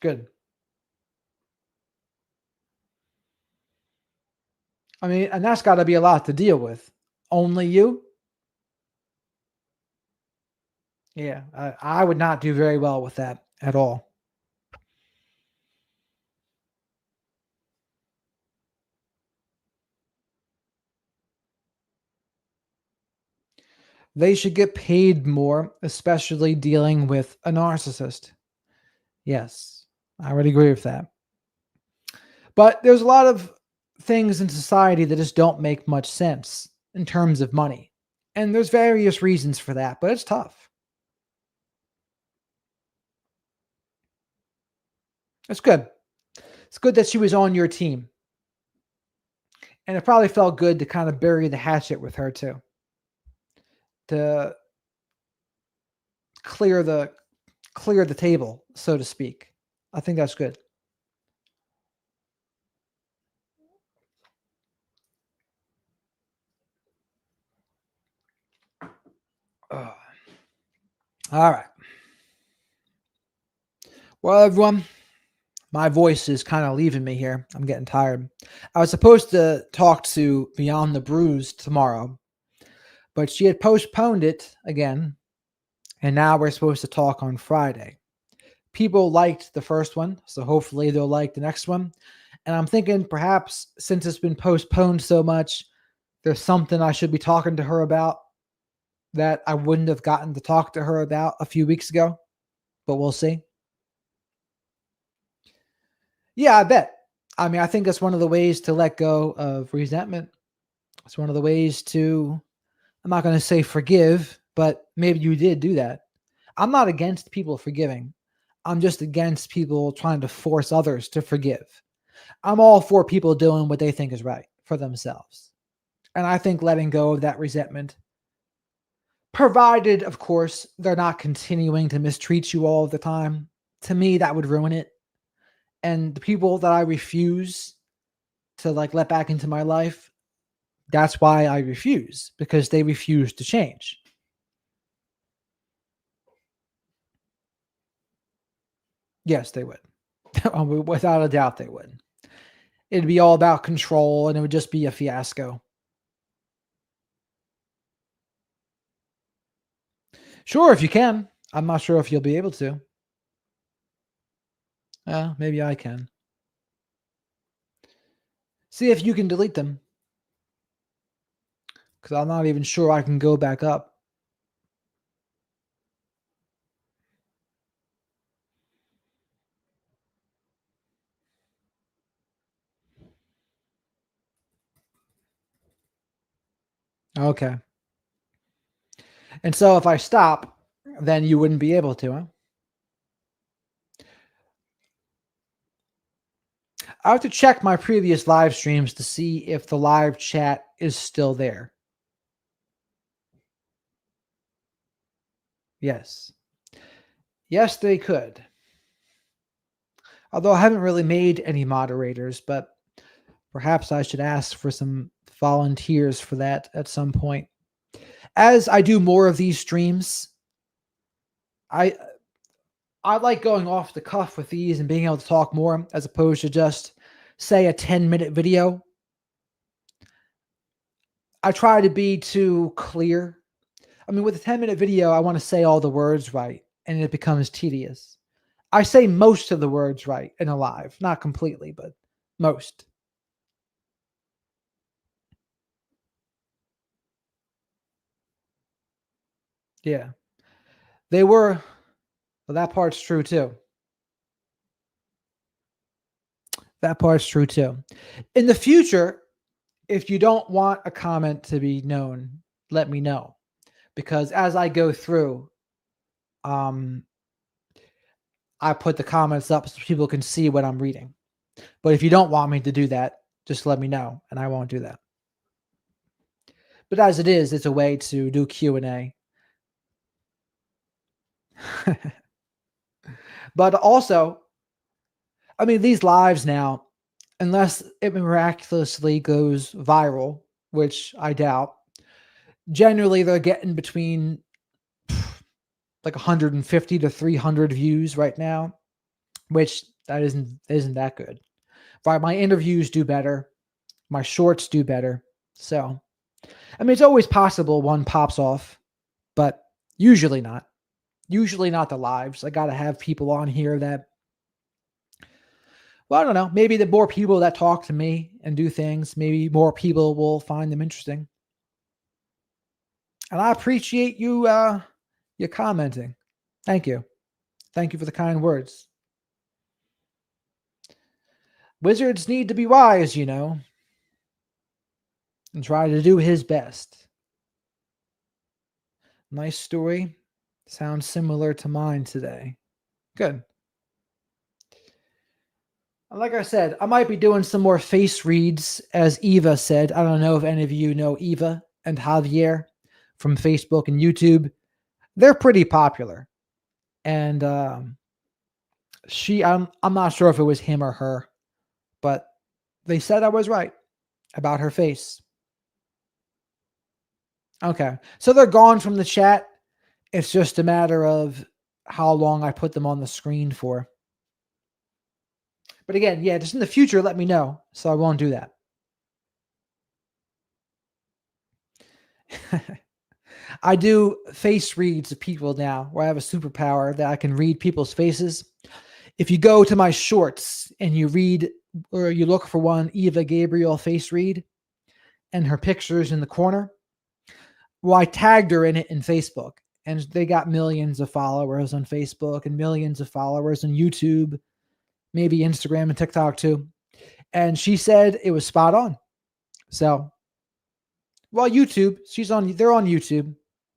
Good. I mean, and that's got to be a lot to deal with. Only you? Yeah, I would not do very well with that at all. They should get paid more, especially dealing with a narcissist. Yes, I would agree with that. But there's a lot of things in society that just don't make much sense in terms of money. And there's various reasons for that, but it's tough. It's good. It's good that she was on your team. And it probably felt good to kind of bury the hatchet with her too, to clear the clear the table, so to speak. I think that's good. Ugh. All right. Well, everyone, my voice is kind of leaving me here. I'm getting tired. I was supposed to talk to Beyond the Bruise tomorrow, but she had postponed it again, and now we're supposed to talk on Friday. People liked the first one, so hopefully they'll like the next one. And I'm thinking perhaps since it's been postponed so much, there's something I should be talking to her about that I wouldn't have gotten to talk to her about a few weeks ago, but we'll see. Yeah, I bet. I mean, I think that's one of the ways to let go of resentment. It's one of the ways to, I'm not going to say forgive, but maybe you did do that. I'm not against people forgiving. I'm just against people trying to force others to forgive. I'm all for people doing what they think is right for themselves. And I think letting go of that resentment, provided, of course, they're not continuing to mistreat you all the time, to me, that would ruin it. And the people that I refuse to like let back into my life, that's why I refuse, because they refuse to change. Yes, they would. Without a doubt, they would. It'd be all about control and it would just be a fiasco. Sure, if you can. I'm not sure if you'll be able to. Maybe I can. See if you can delete them, because I'm not even sure I can go back up. Okay. And so if I stop, then you wouldn't be able to, huh? I have to check my previous live streams to see if the live chat is still there. Yes. Yes, they could. Although I haven't really made any moderators, but perhaps I should ask for some volunteers for that at some point. As I do more of these streams, I I like going off the cuff with these and being able to talk more as opposed to just say a 10-minute video. I try to be too clear. I mean, with a 10-minute video, I want to say all the words right, and it becomes tedious. I say most of the words right in a live, not completely, but most. Yeah. They were, well, that part's true too. That part's true too. In the future, if you don't want a comment to be known, let me know. Because as I go through, um, I put the comments up so people can see what I'm reading. But if you don't want me to do that, just let me know and I won't do that. But as it is, it's a way to do Q&A. But also, I mean, these lives now, unless it miraculously goes viral, which I doubt, generally they're getting between like 150 to 300 views right now, which that isn't that good. Right, my interviews do better, my shorts do better. So, I mean, it's always possible one pops off, but usually not. Usually not the lives. I got to have people on here that, well, I don't know, maybe the more people that talk to me and do things, maybe more people will find them interesting. And I appreciate you commenting. Thank you. Thank you for the kind words. Wizards need to be wise, and try to do his best. Nice story. Sounds similar to mine today. Good. Like I said, I might be doing some more face reads, as Eva said. I don't know if any of you know Eva and Javier from Facebook and YouTube. They're pretty popular. And I'm not sure if it was him or her, but they said I was right about her face. Okay. So they're gone from the chat. It's just a matter of how long I put them on the screen for. But again, yeah, just in the future, let me know. So I won't do that. I do face reads of people now where I have a superpower that I can read people's faces. If you go to my shorts and you read or you look for one Eva Gabriel face read and her pictures in the corner, well, I tagged her in it in Facebook and they got millions of followers on Facebook and millions of followers on YouTube, maybe Instagram and TikTok too. And she said it was spot on. So, well, YouTube, they're on YouTube.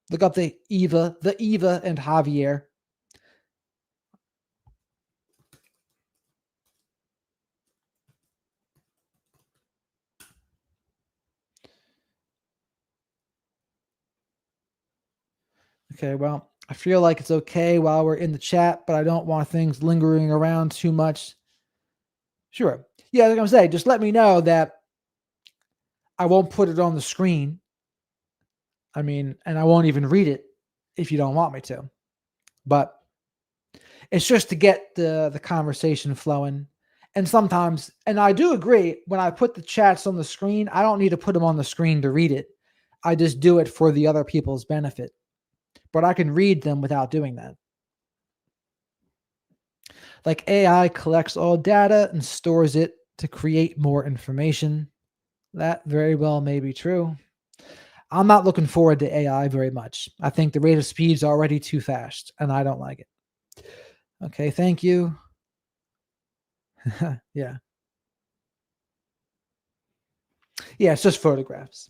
Look up the Eva and Javier. Okay, well, I feel like it's okay while we're in the chat, but I don't want things lingering around too much. Sure. Yeah, like I'm saying, just let me know that I won't put it on the screen. I mean, and I won't even read it if you don't want me to. But it's just to get the conversation flowing. And sometimes, and I do agree, when I put the chats on the screen, I don't need to put them on the screen to read it. I just do it for the other people's benefit. But I can read them without doing that. Like AI collects all data and stores it to create more information. That very well may be true. I'm not looking forward to AI very much. I think the rate of speed is already too fast, and I don't like it. Okay, thank you. Yeah. Yeah, it's just photographs.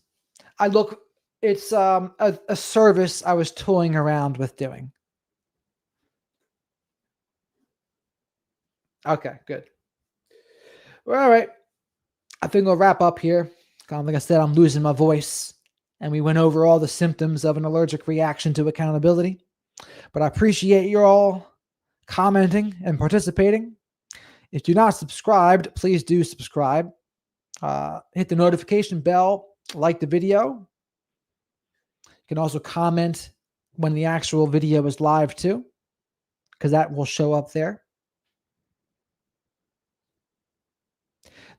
I look It's a service I was toying around with doing. Okay, good. Well, all right. I think we'll wrap up here. Kind of like I said, I'm losing my voice. And we went over all the symptoms of an allergic reaction to accountability. But I appreciate you all commenting and participating. If you're not subscribed, please do subscribe. Hit the notification bell, like the video. You can also comment when the actual video is live too, because that will show up there.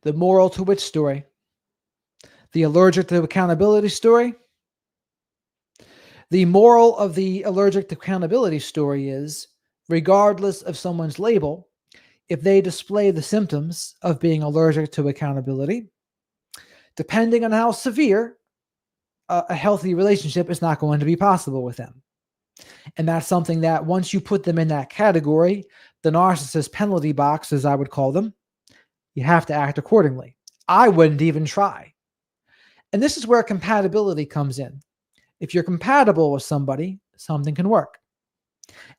The moral to which story? The allergic to accountability story? The moral of the allergic to accountability story is, regardless of someone's label, if they display the symptoms of being allergic to accountability, depending on how severe, a healthy relationship is not going to be possible with them. And that's something that once you put them in that category, the narcissist penalty box, as I would call them, you have to act accordingly. I wouldn't even try. And this is where compatibility comes in. If you're compatible with somebody, something can work.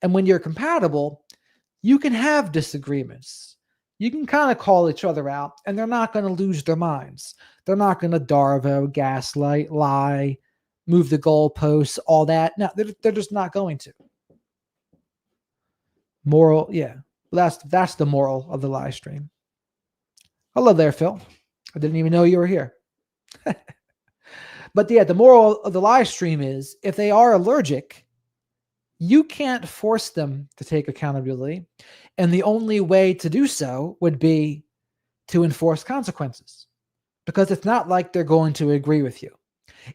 And when you're compatible, you can have disagreements. You can kind of call each other out, and they're not going to lose their minds. They're not going to Darvo, gaslight, lie, move the goalposts, all that. No, they're just not going to. Moral, yeah. That's the moral of the live stream. Hello there, Phil. I didn't even know you were here. But yeah, the moral of the live stream is if they are allergic, you can't force them to take accountability. And the only way to do so would be to enforce consequences, because it's not like they're going to agree with you.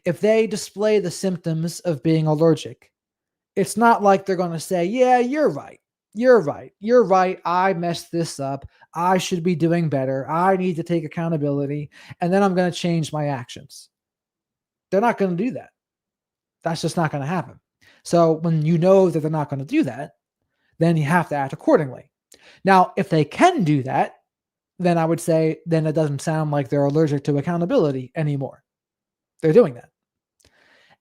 If they display the symptoms of being allergic, it's not like they're going to say, yeah, you're right. You're right. You're right. I messed this up. I should be doing better. I need to take accountability. And then I'm going to change my actions. They're not going to do that. That's just not going to happen. So when you know that they're not going to do that, then you have to act accordingly. Now, if they can do that, then I would say, then it doesn't sound like they're allergic to accountability anymore. They're doing that.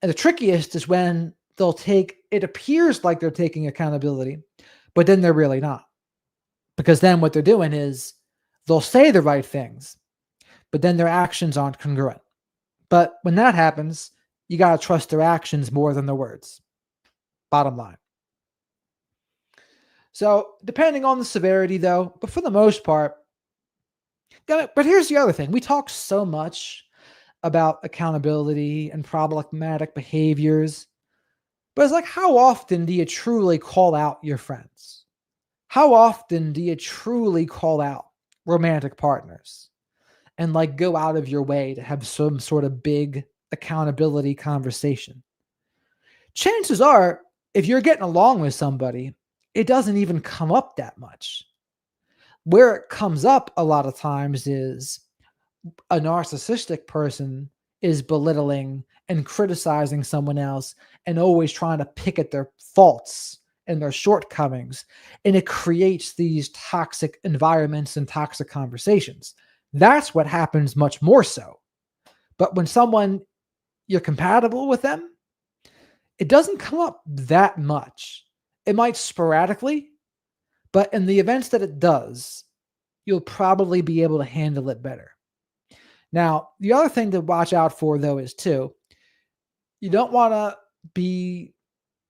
And the trickiest is when it appears like they're taking accountability, but then they're really not. Because then what they're doing is they'll say the right things, but then their actions aren't congruent. But when that happens, you got to trust their actions more than their words. Bottom line. So depending on the severity though, but for the most part, but here's the other thing. We talk so much about accountability and problematic behaviors, but it's like, how often do you truly call out your friends? How often do you truly call out romantic partners and like go out of your way to have some sort of big accountability conversation? Chances are, if you're getting along with somebody, it doesn't even come up that much. Where it comes up a lot of times is a narcissistic person is belittling and criticizing someone else and always trying to pick at their faults and their shortcomings. And it creates these toxic environments and toxic conversations. That's what happens much more so. But when you're compatible with them, it doesn't come up that much. It might sporadically, but in the events that it does, you'll probably be able to handle it better. Now, the other thing to watch out for, though, is too, you don't want to be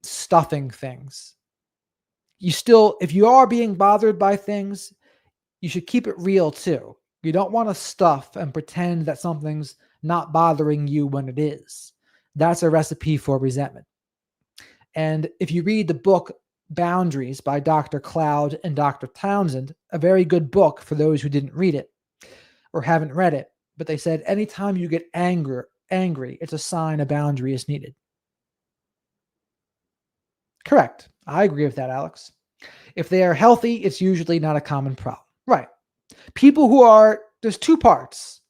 stuffing things. If you are being bothered by things, you should keep it real too. You don't want to stuff and pretend that something's not bothering you when it is. That's a recipe for resentment. And if you read the book Boundaries by Dr. Cloud and Dr. Townsend, a very good book for those who didn't read it or haven't read it, but they said anytime you get angry, it's a sign a boundary is needed. Correct. I agree with that, Alex. If they are healthy, it's usually not a common problem. Right. There's two parts.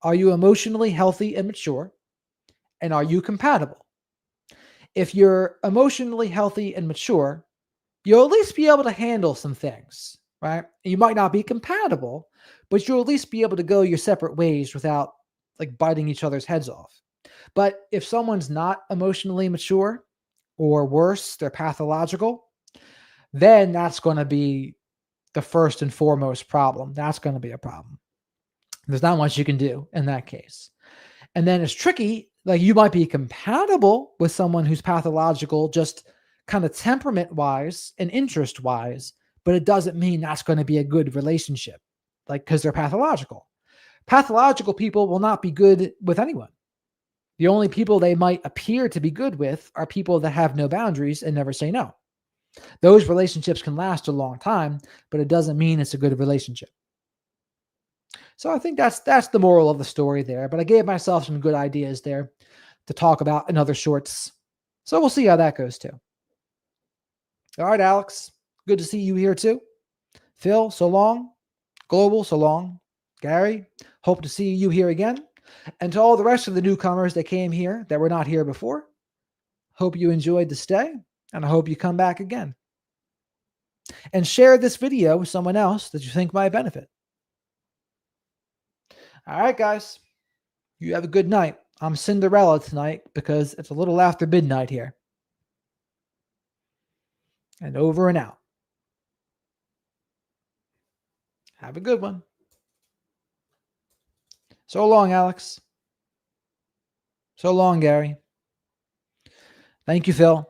Are you emotionally healthy and mature? And are you compatible? If you're emotionally healthy and mature, you'll at least be able to handle some things, right? You might not be compatible, but you'll at least be able to go your separate ways without like biting each other's heads off. But if someone's not emotionally mature, or worse, they're pathological, then that's going to be the first and foremost problem. That's going to be a problem. There's not much you can do in that case. And then it's tricky. Like, you might be compatible with someone who's pathological, just kind of temperament wise and interest wise, but it doesn't mean that's going to be a good relationship, like, because they're pathological. Pathological people will not be good with anyone. The only people they might appear to be good with are people that have no boundaries and never say no. Those relationships can last a long time, but it doesn't mean it's a good relationship. So I think that's the moral of the story there. But I gave myself some good ideas there to talk about in other shorts. So we'll see how that goes too. All right, Alex. Good to see you here too. Phil, so long. Global, so long. Gary, hope to see you here again. And to all the rest of the newcomers that came here that were not here before, hope you enjoyed the stay, and I hope you come back again. And share this video with someone else that you think might benefit. All right, guys. You have a good night. I'm Cinderella tonight because it's a little after midnight here. And over and out. Have a good one. So long, Alex. So long, Gary. Thank you, Phil.